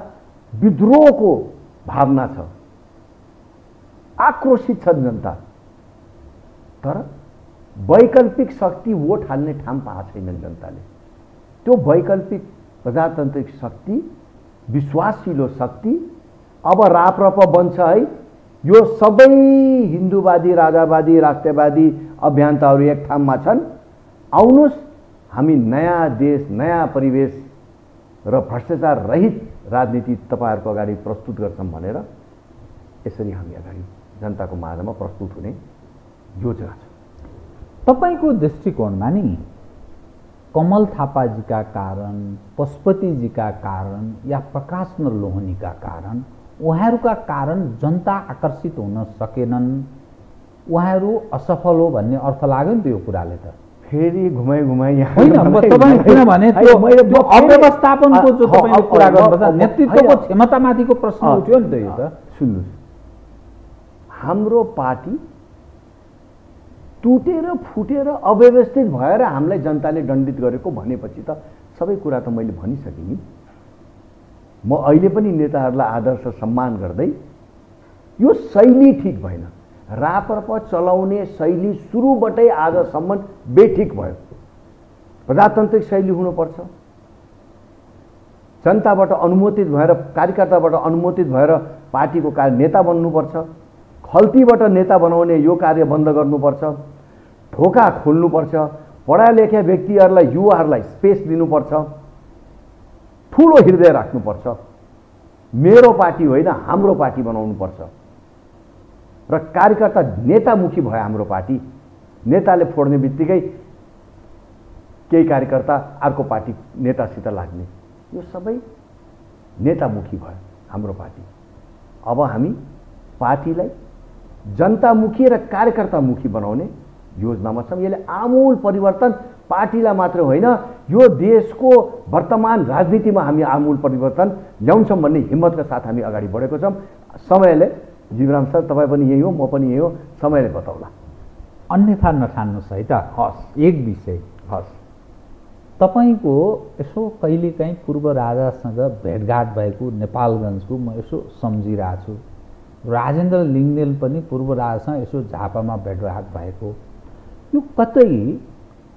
Speaker 6: विद्रोहको भावना छ, आक्रोशित छ जनता, तर वैकल्पिक शक्ति वोट हाल्ने ठाउँ पाएको छैन जनताले। त्यो वैकल्पिक प्रजातान्त्रिक शक्ति, विश्वासिलो शक्ति अब राप्रपा बन्छ है। यो सबै हिन्दूवादी, राजावादी, राष्ट्रवादी अभियन्ताहरू एक ठाउँमा छन्, आउनुहोस् हामी नयाँ देश, नयाँ परिवेश र भ्रष्टाचार रहित राजनीति तपाईँहरूको अगाडि प्रस्तुत गर्छौँ भनेर यसरी हामी अगाडि जनताको माझमा प्रस्तुत हुने योजना छ।
Speaker 5: तपाईको दृष्टिकोणमा नि कमल थापाजीका कारण, पशुपतिजीका कारण या प्रकाश लोहनीका कारण, उहाँहरूका कारण जनता आकर्षित हुन सकेनन्, उहाँहरू असफल हो भन्ने अर्थ लाग्यो नि त यो कुराले त।
Speaker 6: फेरि घुमाइ
Speaker 5: होइन, तपाईँ किनभने त्यो अव्यवस्थापनको जो तपाईँले कुरा गर्नुपर्छ, नेतृत्वको क्षमतामाथिको प्रश्न उठ्यो नि त यो त।
Speaker 6: सुन्नुहोस्, हाम्रो पार्टी टुटेर फुटेर अव्यवस्थित भएर हामीलाई जनताले दण्डित गरेको भनेपछि त सबै कुरा त मैले भनिसकेँ नि। म अहिले पनि नेताहरूलाई आदर्श सम्मान गर्दै यो शैली ठिक भएन, राप्रपा चलाउने शैली सुरुबाटै आजसम्म बेठिक भयो। प्रजातान्त्रिक शैली हुनुपर्छ, जनताबाट अनुमोदित भएर, कार्यकर्ताबाट अनुमोदित भएर पार्टीको नेता बन्नुपर्छ, खल्तीबाट नेता बनाउने यो कार्य बन्द गर्नुपर्छ, ढोका खोल्नुपर्छ, पढा लेखा व्यक्तिहरूलाई, युवाहरूलाई स्पेस दिनुपर्छ, ठुलो हृदय राख्नुपर्छ, मेरो पार्टी होइन हाम्रो पार्टी बनाउनुपर्छ र कार्यकर्ता नेतामुखी भयो हाम्रो पार्टी। नेताले फोड्ने बित्तिकै केही कार्यकर्ता अर्को पार्टी नेतासित लाग्ने, यो सबै नेतामुखी भयो हाम्रो पार्टी। अब हामी पार्टीलाई जनतामुखी र कार्यकर्तामुखी बनाउने योजनामा छौँ। यसले आमूल परिवर्तन पार्टीलाई मात्र होइन, यो देशको वर्तमान राजनीतिमा हामी आमूल परिवर्तन ल्याउँछौँ भन्ने हिम्मतका साथ हामी अगाडि बढेको छौँ। समयले, जीवराम सर तपाईँ पनि यही हो, म पनि यही हो, समयले बताउला।
Speaker 5: अन्यथा नठान्नुहोस् है त।
Speaker 6: हस्,
Speaker 5: एक विषय,
Speaker 6: हस्,
Speaker 5: तपाईँको यसो कहिलेकाहीँ पूर्व राजासँग भेटघाट भएको नेपालगञ्जको म यसो सम्झिरहेको छु। राजेन्द्र लिङ्गदेन पनि पूर्व राजासँग यसो झापामा भेटघाट भएको, यो कतै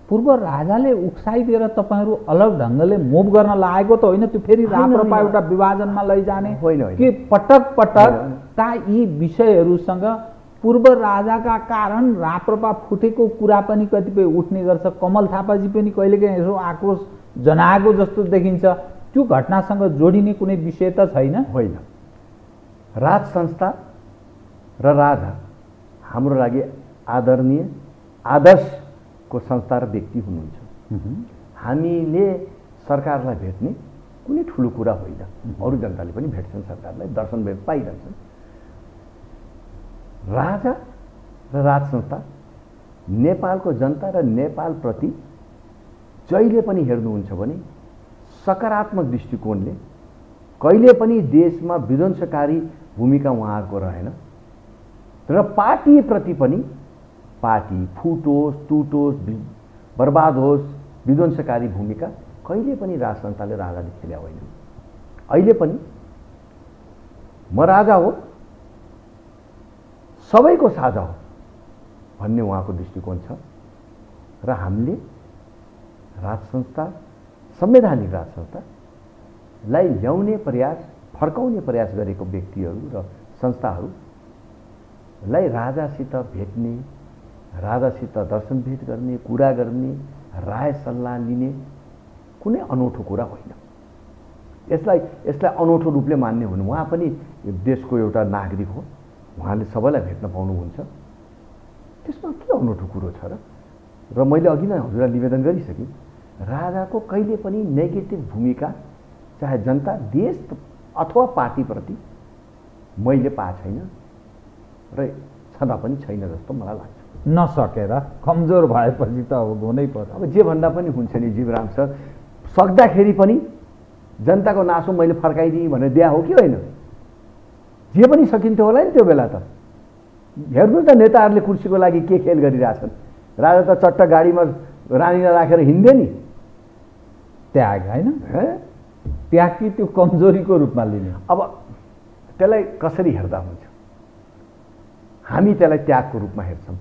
Speaker 5: पूर्व राजाले उक्साइदिएर तपाईँहरू अलग ढङ्गले मुभ गर्न लागेको त होइन? त्यो फेरि राप्रपा एउटा विभाजनमा लैजाने कि पटक पटक का यी विषयहरूसँग पूर्व राजाका कारण राप्रपा फुटेको कुरा पनि कतिपय उठ्ने गर्छ। कमल थापाजी पनि कहिलेकाहीँ यसो आक्रोश जनाएको जस्तो देखिन्छ। त्यो घटनासँग जोडिने कुनै विषय त छैन?
Speaker 6: होइन। राज संस्था र राजा हाम्रो लागि आदरणीय आदर्शको संस्था र व्यक्ति हुनुहुन्छ। हामीले सरकारलाई भेट्ने कुनै ठुलो कुरा होइन। अरू जनताले पनि भेट्छन् सरकारलाई, दर्शन भेट पाइरहन्छन्। राजा र राज संस्था नेपालको जनता र नेपालप्रति जहिले पनि हेर्नुहुन्छ भने सकारात्मक दृष्टिकोणले, कहिले पनि देशमा विध्वंसकारी भूमिका उहाँहरूको रहेन र पार्टीप्रति पनि पार्टी फुटोस्, टुटोस्, बर्बाद होस्, विध्वंसकारी भूमिका कहिले पनि राज संस्थाले राजाले खेल्या होइन। अहिले पनि म राजा हो, सबैको साझा हो भन्ने उहाँको दृष्टिकोण छ र हामीले राज संस्था, संवैधानिक राज संस्थालाई ल्याउने प्रयास, फर्काउने प्रयास गरेको व्यक्तिहरू र संस्थाहरूलाई राजासित भेट्ने, राजासित दर्शन भेट गर्ने, कुरा गर्ने, राय सल्लाह लिने कुनै अनौठो कुरा होइन। यसलाई अनौठो रूपले मान्ने हुनु, उहाँ पनि देशको एउटा नागरिक हो, उहाँले सबैलाई भेट्न पाउनुहुन्छ, त्यसमा के अनौठो कुरो छ र मैले अघि नै हजुरलाई निवेदन गरिसकेँ, राजाको कहिले पनि नेगेटिभ भूमिका चाहे जनता, देश अथवा पार्टीप्रति मैले पाएको छैन र छँदा पनि छैन जस्तो मलाई लाग्छ।
Speaker 5: नसकेर कमजोर भएपछि त अब हुनै पर्छ।
Speaker 6: अब जे भन्दा पनि हुन्छ नि जीवराम सर, सक्दाखेरि पनि जनताको नासो मैले फर्काइदिएँ भनेर दिया हो कि होइन? जे पनि सकिन्थ्यो होला नि त्यो बेला त। हेर्नुहोस् न नेताहरूले कुर्सीको लागि के खेल गरिरहेछन्। राजा त चट्ट गाडीमा रानीलाई राखेर हिँड्दै नि।
Speaker 5: त्याग होइन, त्याग कि त्यो कमजोरीको रूपमा लिने।
Speaker 6: अब त्यसलाई कसरी हेर्दा हुन्छ? हामी त्यसलाई त्यागको रूपमा हेर्छौँ।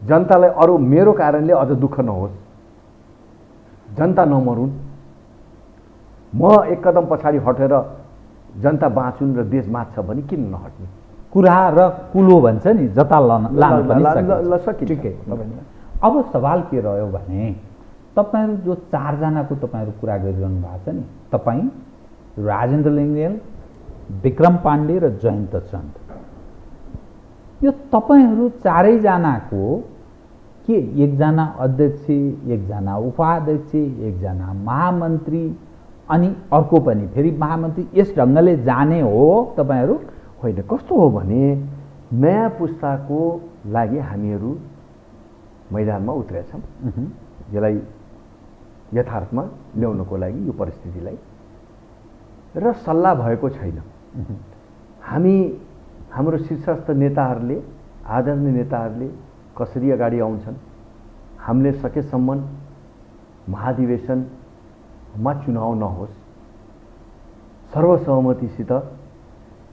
Speaker 6: जनतालाई अरू मेरो कारणले अझ दुःख नहोस्, जनता नमरुन्, म एक कदम पछाडि हटेर जनता बाँचुन् र देश बाँच्छ भने किन नहट्ने?
Speaker 5: कुरा र कुलो भन्छ नि, जता लान
Speaker 6: सकिन्छ।
Speaker 5: अब सवाल के रह्यो भने तपाईहरु जो चारजनाको तपाईहरु कुरा गरिरहनु भएको छ नि, तपाई, राजेन्द्र लिङ्गदेन, विक्रम पाण्डे र जयन्त चन्द, यो तपाईहरु चारैजनाको के एकजना अध्यक्ष, एकजना उपाध्यक्ष, एकजना महामन्त्री अनि अर्को पनि फेरि महामन्त्री यस ढङ्गले जाने हो तपाईहरु?
Speaker 6: होइन, कस्तो हो भने नयाँ पुस्ताको लागि हामीहरू मैदानमा उत्रेछौँ यसलाई यथार्थमा ल्याउनको लागि, यो परिस्थितिलाई, र सल्लाह भएको छैन। हाम्रो शीर्षस्थ नेताहरूले, आदरणीय नेताहरूले कसरी अगाडि आउँछन्, हामीले सकेसम्म महाधिवेशनमा चुनाव नहोस्, सर्वसहमतिसित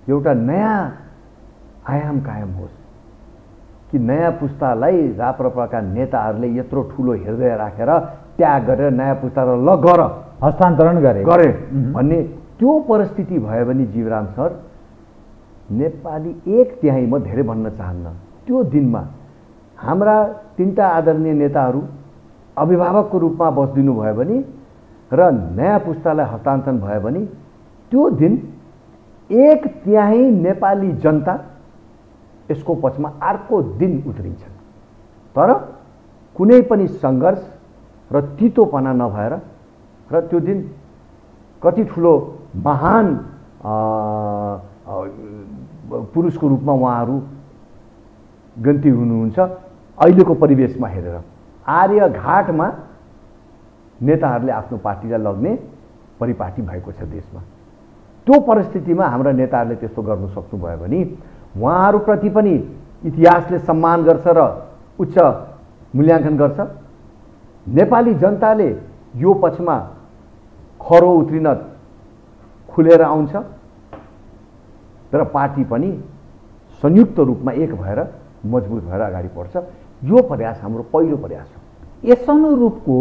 Speaker 6: एउटा नयाँ आयाम कायम होस्, कि नयाँ पुस्तालाई राप्रपाका नेताहरूले यत्रो ठुलो हृदय राखेर त्याग गरेर नयाँ पुस्तालाई ल गर
Speaker 5: हस्तान्तरण गरे
Speaker 6: भन्ने त्यो परिस्थिति भयो भने जीवराम सर, नेपाली 1/3, म धेरै भन्न चाहन्न, त्यो दिनमा हाम्रा 3टा आदरणीय नेताहरू अभिभावकको रूपमा बस्दिनु भयो भने र नयाँ पुस्तालाई हस्तान्तरण भयो भने त्यो दिन 1/3 नेपाली जनता यसको पछिमा अर्को दिन उत्रिन्छन्। तर कुनै पनि सङ्घर्ष, र तितोपना नभएर र त्यो दिन कति ठुलो महान पुरुषको रूपमा उहाँहरू गन्ती हुनुहुन्छ अहिलेको परिवेशमा हेरेर। आर्यघाटमा नेताहरूले आफ्नो पार्टीलाई लग्ने परिपाटी भएको छ देशमा। त्यो परिस्थितिमा हाम्रा नेताहरूले त्यस्तो गर्नु सक्नुभयो भने उहाँहरूप्रति पनि इतिहासले सम्मान गर्छ र उच्च मूल्याङ्कन गर्छ। नेपाली जनताले यो पक्षमा खरो उत्रिन खुलेर आउँछ तर पार्टी पनि संयुक्त रूपमा एक भएर मजबुत भएर अगाडि बढ्छ। यो प्रयास हाम्रो पहिलो प्रयास हो।
Speaker 5: यस अनुरूपको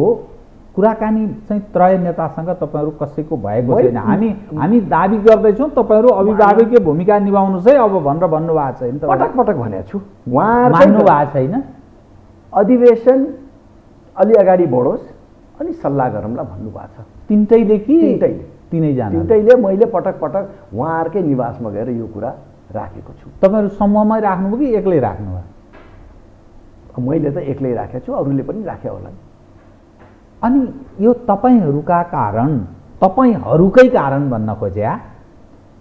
Speaker 5: कुराकानी चाहिँ त्रय नेतासँग तपाईँहरू कसैको भएको छैन। हामी दाबी गर्दैछौँ तपाईँहरू अभिभावकीय भूमिका निभाउनुहोस् है अब भनेर भन्नुभएको छैन।
Speaker 6: पटक पटक भनेको छु, उहाँ
Speaker 5: मान्नु भएको छैन।
Speaker 6: अधिवेशन अलि अगाडि बढोस् अनि सल्लाह गरौँला भन्नुभएको छ।
Speaker 5: तिनटैले कि
Speaker 6: तिनैजना तिनटैले मैले पटक पटक उहाँहरूकै निवासमा गएर यो कुरा राखेको छु।
Speaker 5: तपाईँहरू समूहमै राख्नुभयो कि एक्लै राख्नुभयो?
Speaker 6: मैले त एक्लै राखेको छु, अरूले पनि राखे होला।
Speaker 5: अनि यो तपाईँहरूका कारण, तपाईँहरूकै कारण भन्न खोज्या,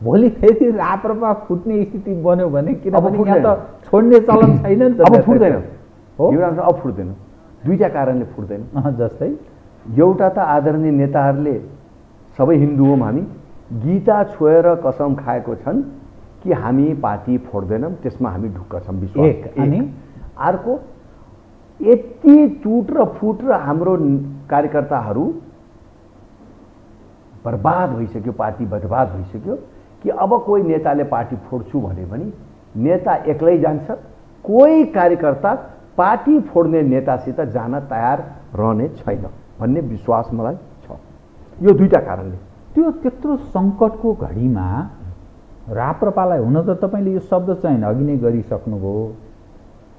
Speaker 5: भोलि फेरि राप्रपा फुट्ने स्थिति बन्यो भने किनभने यहाँ त छोड्ने चलन छैन नि त।
Speaker 6: अब फुट्दैन हो, अब फुट्दैन। दुईटा कारणले फुट्दैन।
Speaker 5: जस्तै
Speaker 6: एउटा त आदरणीय नेताहरूले सबै हिन्दू हौँ हामी, गीता छोएर कसम खाएको छन् कि हामी पार्टी फोड्दैनौँ, त्यसमा हामी ढुक्क छौँ विश्वास।
Speaker 5: अनि
Speaker 6: अर्को यति टुट र फुट र हाम्रो कार्यकर्ताहरू बर्बाद भइसक्यो, पार्टी बर्बाद भइसक्यो कि अब कोही नेताले पार्टी फोड्छु भने पनि नेता एक्लै जान्छ, कोही कार्यकर्ता पार्टी फोड्ने नेतासित जान तयार रहने छैन भन्ने विश्वास मलाई छ। यो दुईटा कारणले।
Speaker 5: त्यो त्यत्रो सङ्कटको घडीमा राप्रपालाई, हुन त तपाईँले यो शब्द चाहिँ अघि नै गरिसक्नुभयो,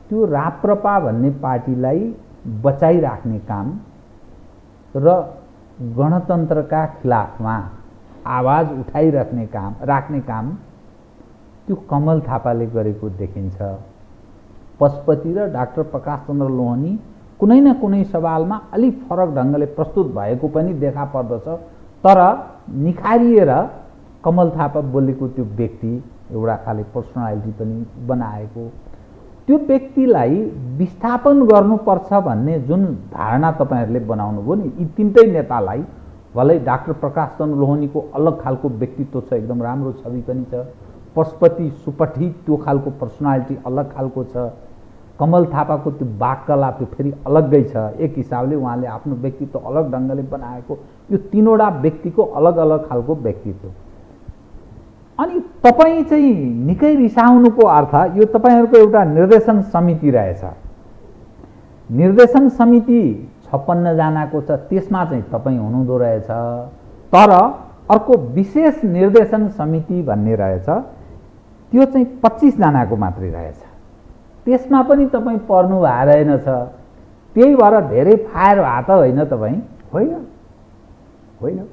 Speaker 5: त्यो राप्रपा भन्ने पार्टीलाई बचाइराख्ने काम र गणतन्त्रका खिलाफमा आवाज उठाइराख्ने काम त्यो कमल थापाले गरेको देखिन्छ। पशुपति र डाक्टर प्रकाश चन्द्र लोहनी कुनै न कुनै सवालमा अलिक फरक ढङ्गले प्रस्तुत भएको पनि देखा पर्दछ, तर निखारिएर कमल थापा बोलेको त्यो व्यक्ति एउटा खाले पर्सनालिटी पनि बनाएको, त्यो व्यक्तिलाई विस्थापन गर्नुपर्छ भन्ने जुन धारणा तपाईँहरूले बनाउनु भयो नि, यी तिनटै नेतालाई, भलै डाक्टर प्रकाश चन्द्र लोहनीको अलग खालको व्यक्तित्व छ, एकदम राम्रो छवि पनि छ, पशुपति सुपठी त्यो खालको पर्सनालिटी अलग खालको छ, कमल थापाको त्यो वाक्कला त्यो फेरि अलग्गै छ। एक हिसाबले उहाँले आफ्नो व्यक्तित्व अलग ढङ्गले बनाएको, यो तीनवटा व्यक्तिको अलग अलग खालको व्यक्तित्व। अनि तपाईँ चाहिँ निकै रिसाउनुको अर्थ यो तपाईँहरूको एउटा निर्देशन समिति रहेछ। निर्देशन समिति 56 जनाको छ, त्यसमा चाहिँ तपाईँ हुनुहुँदो रहेछ। तर अर्को विशेष निर्देशन समिति भन्ने रहेछ, त्यो चाहिँ 25 जनाको मात्रै रहेछ, त्यसमा पनि तपाईँ पर्नु भएको रहेनछ। त्यही भएर धेरै फायर भएको त होइन तपाईँ? होइन।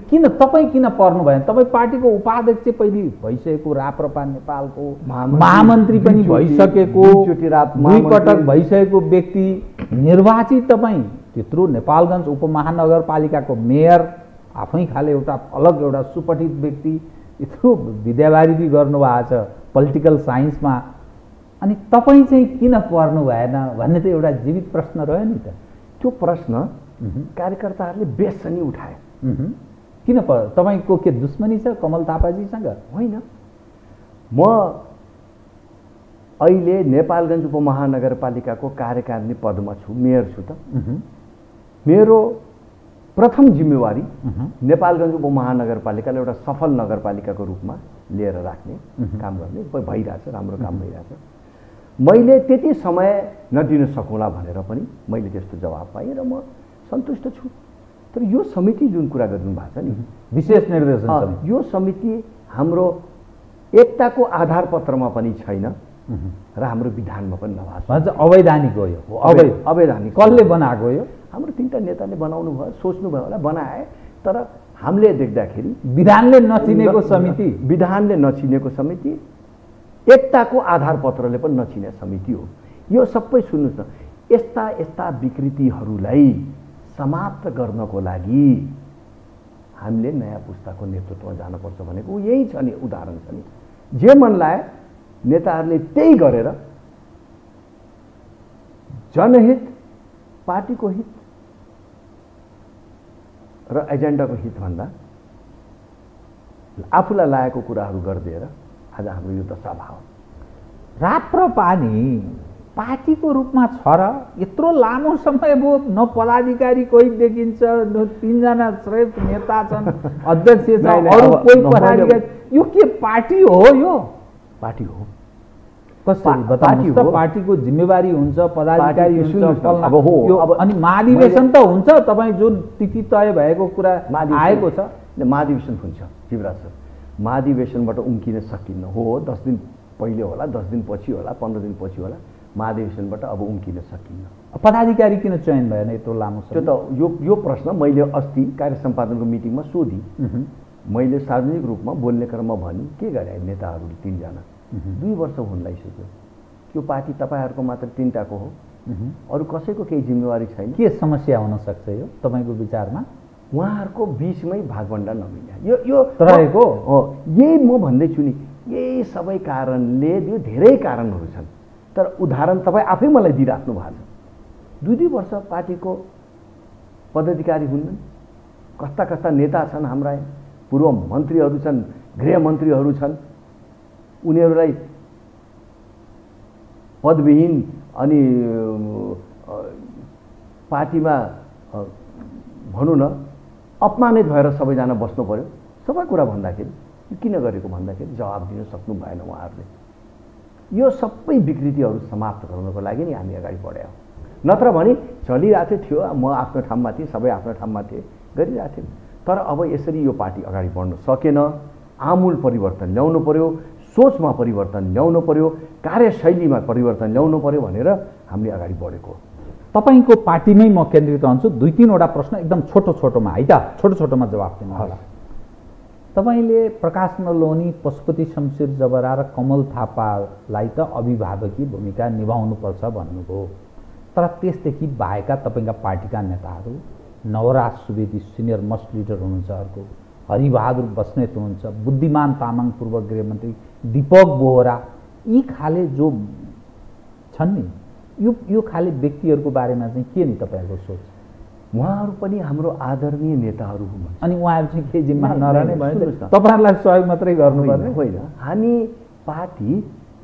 Speaker 5: किन तपाईँ किन पर्नु भएन? तपाईँ पार्टीको उपाध्यक्ष पहिले भइसकेको, राप्रपा नेपालको महामन्त्री पनि भइसकेको, दुई पटक भइसकेको व्यक्ति, निर्वाचित तपाईँ त्यत्रो नेपालगञ्ज उपमहानगरपालिकाको मेयर, आफै खाले एउटा अलग एउटा सुपठित व्यक्ति, यत्रो विद्यावारिधि गर्नुभएको छ पोलिटिकल साइन्समा, अनि तपाईँ चाहिँ किन पर्नु भएन भन्ने त एउटा जीवित प्रश्न रह्यो नि त।
Speaker 6: त्यो प्रश्न कार्यकर्ताहरूले बेसनी उठाए।
Speaker 5: किन तपाईँको के दुश्मनी छ कमल थापाजीसँग?
Speaker 6: होइन, म अहिले नेपालगञ्ज उपमहानगरपालिकाको कार्यकारिणी पदमा छु, मेयर छु त। मेरो प्रथम जिम्मेवारी नेपालगञ्ज उपमहानगरपालिकालाई एउटा सफल नगरपालिकाको रूपमा लिएर राख्ने काम गर्ने भइरहेछ, राम्रो काम भइरहेछ। मैले त्यति समय नदिन सकौँला भनेर पनि मैले त्यस्तो जवाब पाएँ र म सन्तुष्ट छु। तर यो समिति जुन कुरा गर्नु भएको छ नि,
Speaker 5: विशेष निर्देशन समिति,
Speaker 6: यो समिति हाम्रो एकताको आधार पत्रमा पनि छैन र हाम्रो विधानमा पनि नभएको छ।
Speaker 5: अवैधानिक हो यो,
Speaker 6: अवैधानिक।
Speaker 5: कसले बनाएको यो?
Speaker 6: हाम्रो तीनटा नेताले बनाउनु भयो, सोच्नु भयो होला, बनाए। तर हामीले देख्दाखेरि
Speaker 5: विधानले नचिनेको समिति,
Speaker 6: विधानले नचिनेको समिति, एकताको आधार पत्रले पनि नचिने समिति हो। यो सबै सुन्नुहोस् न, यस्ता यस्ता विकृतिहरूलाई समाप्त गर्नको लागि हामीले नयाँ पुस्ताको नेतृत्वमा जानुपर्छ भनेको यही छ नि, उदाहरण छ नि। जे मन लाए नेताहरूले त्यही गरेर जनहित, पार्टीको हित र एजेन्डाको हितभन्दा आफूलाई लागेको कुराहरू गरिदिएर आज हाम्रो यो दशा भयो।
Speaker 5: राप्रपानी पार्टीको रूपमा छ र यत्रो लामो समय भयो, न पदाधिकारी कोही देखिन्छ, न 3 जना श्रेष्ठ नेता छन्, अध्यक्ष छ, अरू कोही पदाधिकारी। यो के पार्टी हो? यो
Speaker 6: पार्टी हो।
Speaker 5: कसरी बताउनुस् त? पार्टीको जिम्मेवारी हुन्छ, पदाधिकारी हुन्छ, अब हो। अनि महाधिवेशन त हुन्छ, तपाईँ जुन तिथि तय भएको कुरा आएको छ,
Speaker 6: महाधिवेशन हुन्छ शिवराज सर। महाधिवेशनबाट उम्किन सकिन्न हो। 10 दिन पहिले होला, 10 दिन पछि होला, 15 दिन पछि होला, महाधिवेशनबाट अब उम्किन सकिन्न।
Speaker 5: पदाधिकारी किन चयन भएन यत्रो लामो समय?
Speaker 6: त्यो त यो प्रश्न मैले अस्ति कार्य सम्पादनको मिटिङमा सोधी। मैले सार्वजनिक रूपमा बोल्ने क्रममा भने के गरे नेताहरूले 3 जना 2 वर्ष हुन लागिसक्यो। त्यो पार्टी तपाईँहरूको मात्र 3टाको हो, अरू कसैको केही जिम्मेवारी छैन।
Speaker 5: के समस्या हुन सक्छ यो तपाईँको विचारमा?
Speaker 6: उहाँहरूको बिचमै भागभण्डा नमिल्ने यो
Speaker 5: रहेको
Speaker 6: हो। यही म भन्दैछु नि, यही सबै कारणले, यो धेरै कारणहरू छन्, तर उदाहरण तपाईँ आफै मलाई दिइराख्नु भएको छ। 2-2 वर्ष पार्टीको पदाधिकारी हुन्नन्। कस्ता कस्ता नेता छन् हाम्रा, पूर्व मन्त्रीहरू छन्, गृहमन्त्रीहरू छन्, उनीहरूलाई पदविहीन अनि पार्टीमा भनौँ न अपमानित भएर सबैजना बस्नु पर्यो। सबै कुरा भन्दाखेरि किन गरेको भन्दाखेरि जवाब दिन सक्नु भएन उहाँहरूले। यो सबै विकृतिहरू समाप्त गर्नको लागि नि हामी अगाडि बढ्यौँ। नत्र भने चलिरहेको थियो, म आफ्नो ठाउँमा थिएँ, सबै आफ्नो ठाउँमा थिए, गरिरहेको थियौँ। तर अब यसरी यो पार्टी अगाडि बढ्न सकेन। आमूल परिवर्तन ल्याउनु पर्यो, सोचमा परिवर्तन ल्याउनु पर्यो, कार्यशैलीमा परिवर्तन ल्याउनु पर्यो भनेर हामीले अगाडि बढेको।
Speaker 5: तपाईँको पार्टीमै म केन्द्रित रहन्छु। 2-3 वटा प्रश्न एकदम छोटो छोटोमा है त, छोटो छोटोमा जवाफ दिनु होला। तपाईँले प्रकाश नलोनी, पशुपति शमशेर जबरा र कमल थापालाई त अभिभावकीय भूमिका निभाउनुपर्छ भन्नुभयो, तर त्यसदेखि बाहेका तपाईँका पार्टीका नेताहरू, Navraj Subedi senior most leader हुनुहुन्छ, अर्को हरिबहादुर बस्नेत हुनुहुन्छ, बुद्धिमान तामाङ पूर्व गृहमन्त्री, दीपक बोहरा, यी खाले जो छन् नि, यो खाले व्यक्तिहरूको बारेमा चाहिँ के नि तपाईँहरूको सोच?
Speaker 6: उहाँहरू पनि हाम्रो आदरणीय नेताहरू हुन्।
Speaker 5: अनि उहाँहरू चाहिँ के जिम्मा नरहने भने तपाईँहरूलाई सहयोग मात्रै गर्नुपर्ने
Speaker 6: होइन। हामी पार्टी,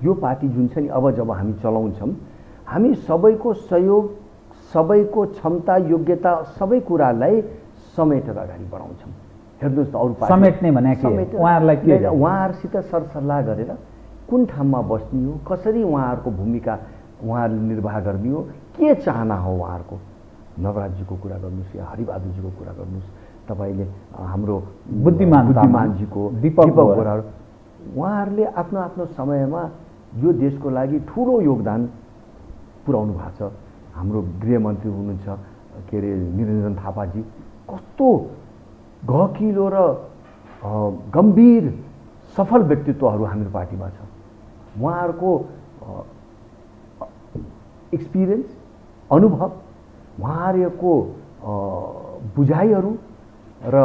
Speaker 6: यो पार्टी जुन छ नि, अब जब हामी चलाउँछौँ, हामी सबैको सहयोग, सबैको क्षमता, योग्यता, सबै कुरालाई समेटेर अगाडि बढाउँछौँ। हेर्नुहोस् त, अरू पार्टी
Speaker 5: समेट्ने भने के? उहाँहरूलाई के?
Speaker 6: उहाँहरूसित सरसल्लाह गरेर कुन ठाउँमा बस्ने हो, कसरी उहाँहरूको भूमिका उहाँहरूले निर्वाह गर्ने हो, के चाहना हो उहाँहरूको। नवराजजीको कुरा गर्नुहोस् या हरिबहादुरजीको कुरा गर्नुहोस्, तपाईँले हाम्रो बुद्धिमानजीको, दीपक बोहरा, उहाँहरूले आफ्नो आफ्नो समयमा यो देशको लागि ठुलो योगदान पुर्याउनु भएको छ। हाम्रो गृहमन्त्री हुनुहुन्छ के अरे निरञ्जन थापाजी, कस्तो गहकिलो र गम्भीर सफल व्यक्तित्वहरू हाम्रो पार्टीमा छ। उहाँहरूको एक्सपिरियन्स, अनुभव, उहाँहरूको बुझाइहरू र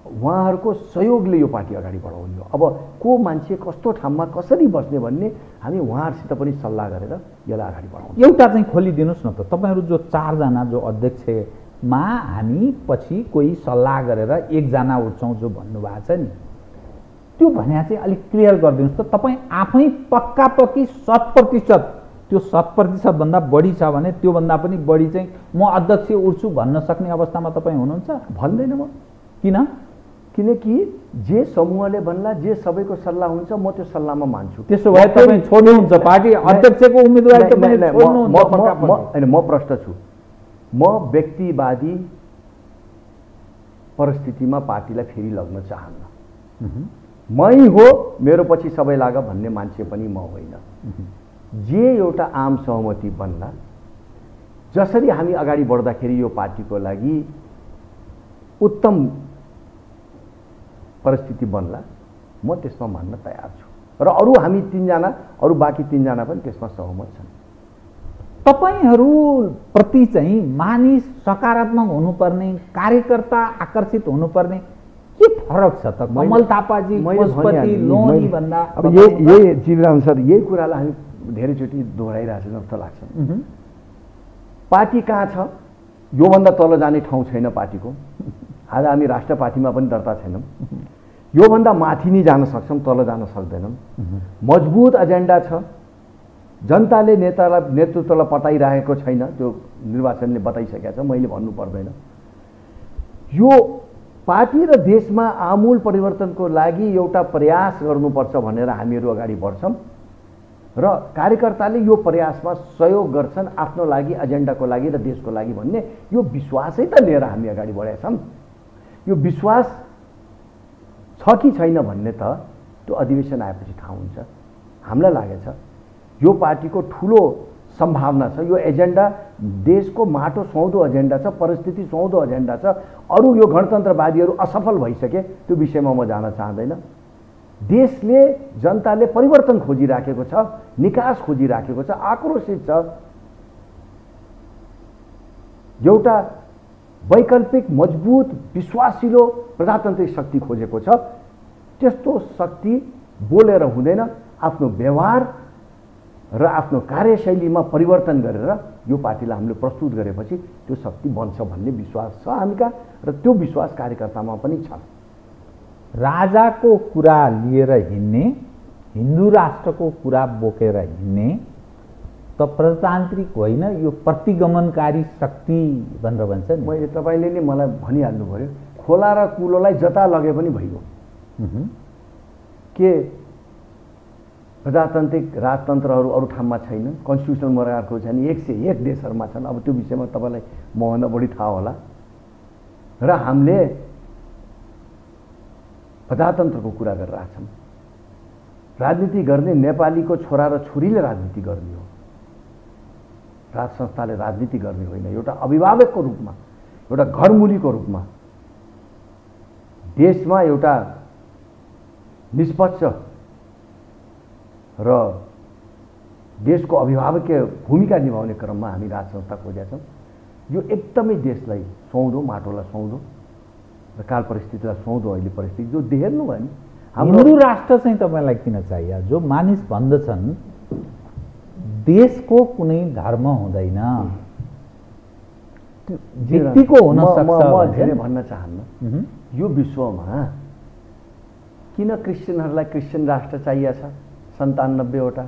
Speaker 6: उहाँहरूको सहयोगले यो पार्टी अगाडि बढाउने हो। अब को मान्छे कस्तो ठाउँमा कसरी बस्ने भन्ने हामी उहाँहरूसित पनि सल्लाह गरेर यसलाई अगाडि बढाउँछौँ।
Speaker 5: एउटा चाहिँ खोलिदिनुहोस् न त, तपाईँहरू जो 4 जना जो अध्यक्षमा हामी पछि कोही सल्लाह गरेर 1 जना उठ्छौँ जो भन्नुभएको छ नि, त्यो भने चाहिँ अलिक क्लियर गरिदिनुहोस् त। तपाईँ आफै पक्का पक्की 100%, त्यो 100% भन्दा बढी छ भने त्योभन्दा पनि बढी चाहिँ म अध्यक्ष उठ्छु भन्न सक्ने अवस्थामा तपाईँ हुनुहुन्छ?
Speaker 6: भन्दैन म। किन? किनकि जे समूहले भन्ला, जे सबैको सल्लाह हुन्छ, म त्यो सल्लाहमा मान्छु।
Speaker 5: त्यसो भए तपाईँ छोड्नुहुन्छ पार्टी अध्यक्षको उम्मेदवारी?
Speaker 6: होइन, म प्रष्ट छु। म व्यक्तिवादी परिस्थितिमा पार्टीलाई फेरि लग्न चाहन्न। मै हो मेरो पछि सबै लाग भन्ने मान्छे पनि म होइन। जे एउटा आम सहमति बन्ला, जसरी हामी अगाडि बढ्दाखेरि यो पार्टीको लागि उत्तम परिस्थिति बन्ला, म त्यसमा मान्न तयार छु र अरू हामी 3 जना, अरू बाँकी 3 जना पनि त्यसमा सहमत छन्।
Speaker 5: तपाईहरुप्रति चाहिँ मानिस सकारात्मक हुनुपर्ने, कार्यकर्ता आकर्षित हुनुपर्ने के फरक छ त? कमल थापाजी पशुपति लोनी भन्दा
Speaker 6: अब यही जीवराम सर यही कुरालाई हामी धेरैचोटि दोहोऱ्याइरहेछौँ जस्तो लाग्छ। पार्टी कहाँ छ? योभन्दा तल जाने ठाउँ छैन पार्टीको। आज हामी राष्ट्र पार्टीमा पनि दर्ता छैनौँ। योभन्दा माथि नै जान सक्छौँ, तल जान सक्दैनौँ। मजबुत एजेन्डा छ। जनताले नेतृत्वलाई पटाइरहेको छैन, त्यो निर्वाचनले बताइसकेको छ, मैले भन्नु पर्दैन। यो पार्टी र देशमा आमूल परिवर्तनको लागि एउटा प्रयास गर्नुपर्छ भनेर हामीहरू अगाडि बढ्छौँ र कार्यकर्ताले यो प्रयासमा सहयोग गर्छन् आफ्नो लागि, एजेन्डाको लागि र देशको लागि भन्ने यो विश्वासै त लिएर हामी अगाडि बढेका छौँ। यो विश्वास छ कि छैन भन्ने त त्यो अधिवेशन आएपछि थाहा हुन्छ। हामीलाई लागेछ यो पार्टीको ठुलो सम्भावना छ। यो एजेन्डा देशको माटो सुहाउँदो एजेन्डा छ, परिस्थिति सुहाउँदो एजेन्डा छ। अरू यो गणतन्त्रवादीहरू असफल भइसके त्यो विषयमा म जान चाहदैन। देशले, जनताले परिवर्तन खोजिराखेको छ, निकास खोजिराखेको छ, आक्रोशित छ। एउटा वैकल्पिक मजबुत विश्वासिलो प्रजातान्त्रिक शक्ति खोजेको छ। त्यस्तो शक्ति बोलेर हुँदैन, आफ्नो व्यवहार र आफ्नो कार्यशैलीमा परिवर्तन गरेर यो पार्टीलाई हामीले प्रस्तुत गरेपछि त्यो शक्ति बन्छ भन्ने विश्वास छ हामीका र त्यो विश्वास कार्यकर्तामा पनि छ।
Speaker 5: राजाको कुरा लिएर हिँड्ने, हिन्दू राष्ट्रको कुरा बोकेर हिँड्ने त प्रजातान्त्रिक होइन, यो प्रतिगमनकारी शक्ति भनेर भन्छ नि।
Speaker 6: मैले तपाईँले नै मलाई भनिहाल्नु पर्यो, खोला र कुलोलाई जता लगे पनि भइगयो। के प्रजातान्त्रिक राजतन्त्रहरू अरू ठाउँमा छैन? कन्स्टिट्युसनल मर्यादाको छैन, 101 देशहरूमा छन्। अब त्यो विषयमा तपाईँलाई मभन्दा बढी थाहा होला। र हामीले प्रजातन्त्रको कुरा गरिरहेका छौँ। राजनीति गर्ने नेपालीको छोरा र छोरीले राजनीति गर्ने हो, राज संस्थाले राजनीति गर्ने होइन। एउटा अभिभावकको रूपमा, एउटा घरमुलीको रूपमा देशमा एउटा निष्पक्ष र देशको अभिभावकीय भूमिका निभाउने क्रममा हामी राज संस्था खोजेका छौँ। यो एकदमै देशलाई सुहाउँदो, माटोलाई सुहाउँदो र काल परिस्थितिलाई सुहाउँदो अहिले परिस्थिति जो हेर्नु भयो नि।
Speaker 5: हिन्दू राष्ट्र चाहिँ तपाईँलाई किन चाहियो? जो मानिस भन्दछन् देशको कुनै धर्म हुँदैन, व्यक्तिको हुन सक्छ।
Speaker 6: म धेरै भन्न चाहन्न। यो विश्वमा किन क्रिस्चियनहरूलाई क्रिस्चियन राष्ट्र चाहिएको छ 97 वटा?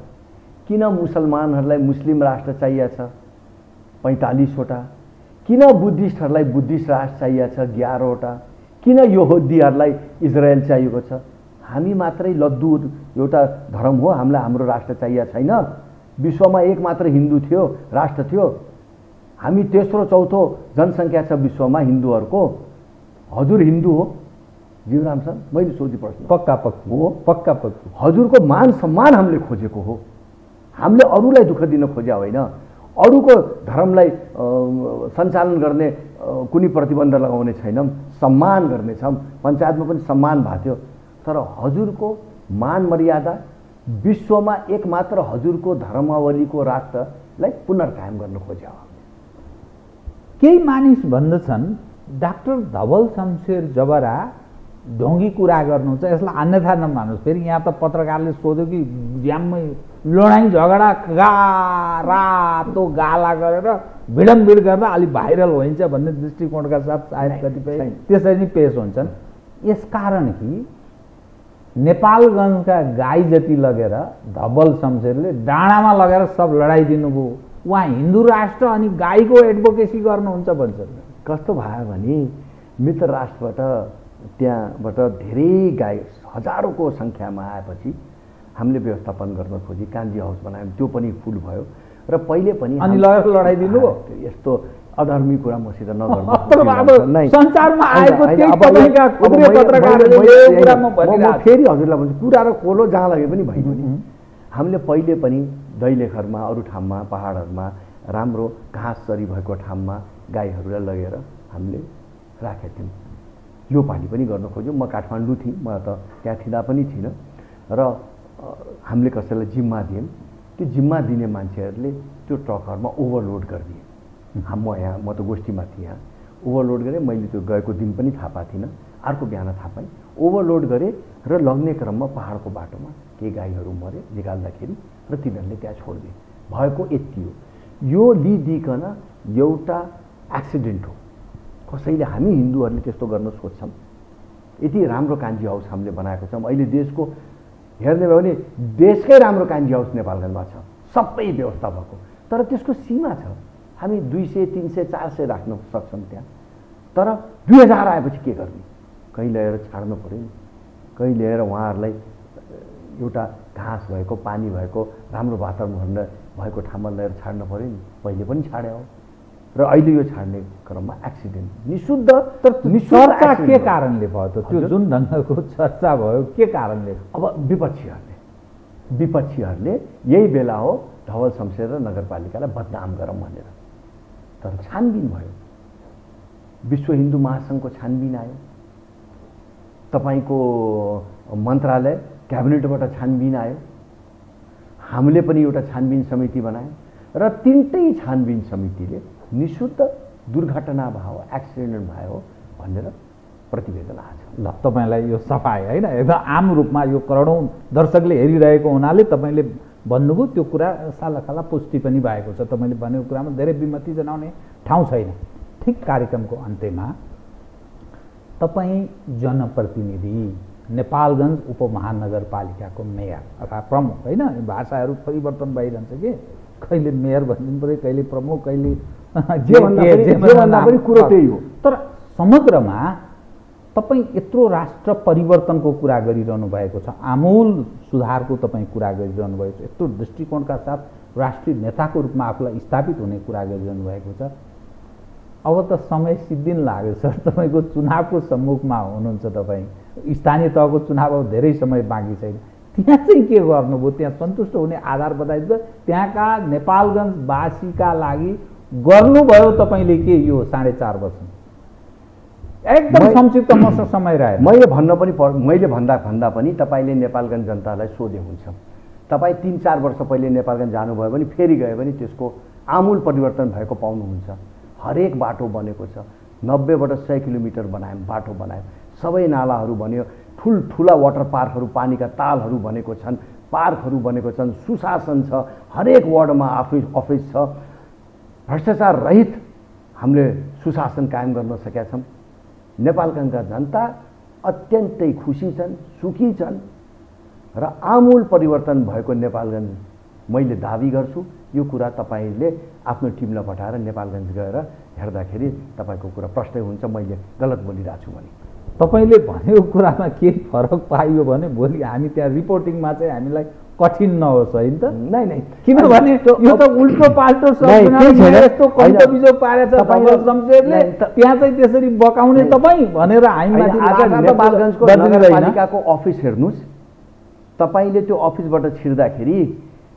Speaker 6: किन मुसलमानहरूलाई मुस्लिम राष्ट्र चाहिएको छ 45 वटा? किन बुद्धिस्टहरूलाई बुद्धिस्ट राष्ट्र चाहिएको छ 11 वटा? किन यहुदीहरूलाई इजरायल चाहिएको छ? हामी मात्रै लद्दु एउटा धर्म हो, हामीलाई हाम्रो राष्ट्र चाहिएको छैन। विश्वमा एक मात्र हिन्दू थियो, राष्ट्र थियो। हामी तेस्रो चौथो जनसङ्ख्या छ विश्वमा हिन्दूहरूको। हजुर हिन्दू हो जीवराम सर? मैले सोधेँ प्रश्न।
Speaker 5: पक्का पक्की हो, पक्का पक्की।
Speaker 6: हजुरको मान सम्मान हामीले खोजेको हो। हामीले अरूलाई दुःख दिन खोज्या होइन, अरूको धर्मलाई सञ्चालन गर्ने कुनै प्रतिबन्ध लगाउने छैनौँ, सम्मान गर्नेछौँ। पञ्चायतमा पनि सम्मान भएको थियो। तर हजुरको मान मर्यादा विश्वमा एकमात्र हजुरको धर्मावलीको राष्ट्रलाई पुनर्कायम गर्न खोज्या हो।
Speaker 5: केही मानिस भन्दछन् डाक्टर धवल शमशेर जबरा ढोंगी कुरा गर्नुहुन्छ, यसलाई अन्यथा नमान्नुहोस्। फेरि यहाँ त पत्रकारले सोध्यो कि ज्याम्मै लडाइँ झगडा रातो गाला गरेर भिडमभिड गर्दा अलि भाइरल होइन्छ भन्ने दृष्टिकोणका साथ सायद कतिपय त्यसरी नै पेश हुन्छन्। यसकारण कि नेपालगञ्जका गाई जति लगेर धवल शमशेरले डाँडामा लगेर सब लडाइदिनुभयो। उहाँ हिन्दू राष्ट्र अनि गाईको एडभोकेसी गर्नुहुन्छ भन्छन्।
Speaker 6: कस्तो भयो भने मित्र राष्ट्रबाट त्यहाँबाट धेरै गाई हजारौँको सङ्ख्यामा आएपछि हामीले व्यवस्थापन गर्न खोजी, कान्जी हाउस बनायौँ, त्यो पनि फुल भयो। र पहिले पनि
Speaker 5: अनि लगेर लडाइदिनु हो।
Speaker 6: यस्तो अधर्मी कुरा मसित नगर्नु। फेरि हजुरलाई भन्छु, कुरा र कोलो जहाँ लगे पनि भइगयो नि। हामीले पहिले पनि दैलेखरमा, अरू ठाउँमा, पहाडहरूमा राम्रो घाँसचरी भएको ठाउँमा गाईहरूलाई लगेर हामीले राखेका थियौँ। यो पालि पनि गर्न खोज्यौँ। म काठमाडौँ थिएँ, म त त्यहाँ थिँदा पनि थिइनँ। र हामीले कसैलाई जिम्मा दियौँ त्यो जिम्मा दिने मान्छेहरूले त्यो ट्रकहरूमा ओभरलोड गरिदिए। म त गोष्ठीमा थिएँ यहाँ, ओभरलोड गरेँ। मैले त्यो गएको दिन पनि थाहा पाएको थिइनँ, अर्को बिहान थाहा पाएँ। ओभरलोड गरेँ र लग्ने क्रममा पहाडको बाटोमा केही गाईहरू मरे निकाल्दाखेरि र तिनीहरूले त्यहाँ छोडिदिए। भएको यति हो। यो लिदिकन एउटा एक्सिडेन्ट हो। कसैले हामी हिन्दूहरूले त्यस्तो गर्न सोध्छौँ? यति राम्रो कान्छी हाउस हामीले बनाएको छौँ। अहिले देशको हेर्ने भयो भने देशकै राम्रो कान्छी हाउस नेपालगञ्जमा छ, सबै व्यवस्था भएको। तर त्यसको सीमा छ। हामी 200, 300, 400 राख्न सक्छौँ त्यहाँ। तर 2000 आएपछि के गर्ने? कहीँ ल्याएर छाड्नु पऱ्यो नि। कहीँ ल्याएर उहाँहरूलाई एउटा घाँस भएको, पानी भएको, राम्रो वातावरण भएको ठाउँमा ल्याएर छाड्नु पऱ्यो नि। पहिले पनि छाडे हो र अहिले यो छाड्ने क्रममा एक्सिडेन्ट निशुद्ध। तर
Speaker 5: चर्चा के कारणले भयो त? त्यो जुन ढङ्गको चर्चा भयो के कारणले?
Speaker 6: अब विपक्षीहरूले यही बेला हो धवल शमशेर र नगरपालिकालाई बदनाम गरौँ भनेर। तर छानबिन भयो, विश्व हिन्दू महासङ्घको छानबिन आयो, तपाईँको मन्त्रालय क्याबिनेटबाट छानबिन आयो, हामीले पनि एउटा छानबिन समिति बनायौँ र तिनटै छानबिन समितिले निशुद्ध दुर्घटना भयो, एक्सिडेन्ट भयो भनेर प्रतिवेदन आएको छ।
Speaker 5: ल, तपाईँलाई यो सफाइ होइन, एकदम आम रूपमा यो करोडौँ दर्शकले हेरिरहेको हुनाले तपाईँले भन्नुभयो त्यो कुरा सालाखाला पुष्टि पनि भएको छ। तपाईँले भनेको कुरामा धेरै विमति जनाउने ठाउँ छैन। ठिक कार्यक्रमको अन्त्यमा तपाईँ जनप्रतिनिधि, नेपालगञ्ज उपमहानगरपालिकाको मेयर अथवा प्रमुख होइन, भाषाहरू परिवर्तन भइरहन्छ कि कहिले मेयर भनिदिनु पऱ्यो, कहिले प्रमुख, कहिले
Speaker 6: जे भन्दा पनि कुरो त्यही हो।
Speaker 5: तर समग्रमा तपाईँ यत्रो राष्ट्र परिवर्तनको कुरा गरिरहनु भएको छ, आमूल सुधारको तपाईँ कुरा गरिरहनु भएको छ, यत्रो दृष्टिकोणका साथ राष्ट्रिय नेताको रूपमा आफूलाई स्थापित हुने कुरा गरिरहनु भएको छ। अब त समय सिद्धिन लाग्यो सर, तपाईँको चुनावको सम्मुखमा हुनुहुन्छ। तपाईँ स्थानीय तहको चुनाव अब धेरै समय बाँकी छैन, त्यहाँ चाहिँ के गर्नुभयो? त्यहाँ सन्तुष्ट हुने आधार बताइदिनु। त्यहाँका नेपालगञ्जवासीका लागि गर्नुभयो तपाईँले के यो 4.5 वर्ष? एकदम संक्षिप्त मसँग समय रह्यो।
Speaker 6: मैले भन्दा पनि तपाईँले नेपालगञ्ज जनतालाई सोधे हुन्छ। तपाईँ 3-4 वर्ष पहिले नेपालगञ्ज जानुभयो भने फेरि गयो भने त्यसको आमूल परिवर्तन भएको पाउनुहुन्छ। हरेक बाटो बनेको छ, 90बाट 100 किलोमिटर बनायौँ, बाटो बनायौँ, सबै नालाहरू बन्यो, ठुल्ठुला वाटर पार्कहरू, पानीका तालहरू बनेको छन्, पार्कहरू बनेको छन्, सुशासन छ, हरेक वार्डमा अफिस छ, भ्रष्टाचार रहित हामीले सुशासन कायम गर्न सकेका छौँ। नेपालगञ्जका जनता अत्यन्तै खुसी छन्, सुखी छन् र आमूल परिवर्तन भएको नेपालगञ्ज मैले दाबी गर्छु। यो कुरा तपाईँले आफ्नो टिमलाई पठाएर नेपालगञ्ज गएर हेर्दाखेरि तपाईँको कुरा प्रष्टै हुन्छ मैले गलत बोलिरहेको छु भने।
Speaker 5: तपाईँले भनेको कुरामा केही फरक पाइयो भने भोलि हामी त्यहाँ रिपोर्टिङमा चाहिँ हामीलाई कठिन नहोस् होइन त?
Speaker 6: नै
Speaker 5: किनभने यो त उल्टो पाल्टो यस्तो कन्तबिजो पारेछ धवल शमशेरले, त्यहाँ चाहिँ त्यसरी बकाउने तपाईँ भनेर हामीमाथि
Speaker 6: नेपालगञ्जको नगरपालिकाको अफिस हेर्नुहोस्। तपाईँले त्यो अफिसबाट छिर्दाखेरि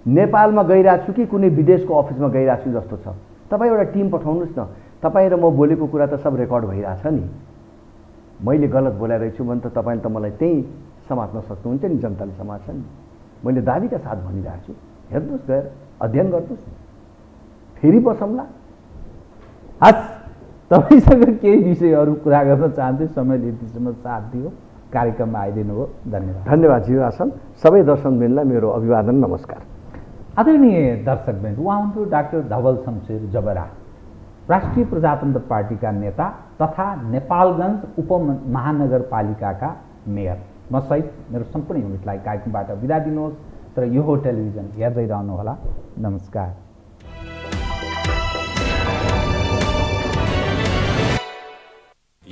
Speaker 6: नेपालमा गइरहेको छु कि कुनै विदेशको अफिसमा गइरहेको छु जस्तो छ। तपाईँ एउटा टिम पठाउनुहोस् न। तपाईँ र म बोलेको कुरा त सब रेकर्ड भइरहेछ नि। मैले गलत बोलाइरहेछु भने त तपाईँले त मलाई त्यही समात्न सक्नुहुन्छ नि, जनताले समात्छ नि। मैले दाबीका साथ भनिरहेको छु, हेर्नुहोस्, गएर अध्ययन गर्नुहोस्, फेरि बसौँला।
Speaker 5: हस्, तपाईँसँग केही विषयहरू कुरा गर्न चाहन्छु, समयले यतिसम्म साथ दियो, कार्यक्रममा आइदिनु हो, धन्यवाद।
Speaker 6: धन्यवाद जी आसन। सबै दर्शकवृन्दलाई मेरो अभिवादन, नमस्कार।
Speaker 5: आदरणीय दर्शकवृन्द, उहाँ हुनुहुन्थ्यो डाक्टर धवल शमशेर जबरा, राष्ट्रिय प्रजातन्त्र पार्टीका नेता तथा नेपालगञ्ज उपमहानगरपालिकाका मेयर। म सहित मेरो सम्पूर्ण युनिटलाई कार्यक्रमबाट बिदा दिनुहोस्, तर यो हो टेलिभिजन, हेर्दै रहनुहोला। नमस्कार।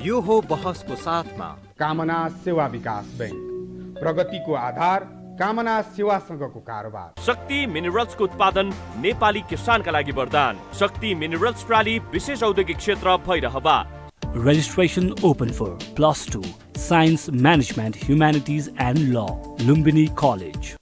Speaker 1: यो हो बहसको साथमा
Speaker 2: कामना सेवा विकास बैंक, प्रगतिको आधार कामना सेवासँगको कारोबार।
Speaker 3: शक्ति मिनरल्सको उत्पादन नेपाली किसानका लागि वरदान। शक्ति मिनरल्स प्रणाली विशेष औद्योगिक क्षेत्र Bhairahawa.
Speaker 4: Registration open for +2 Science Management, Humanities and Law, Lumbini College.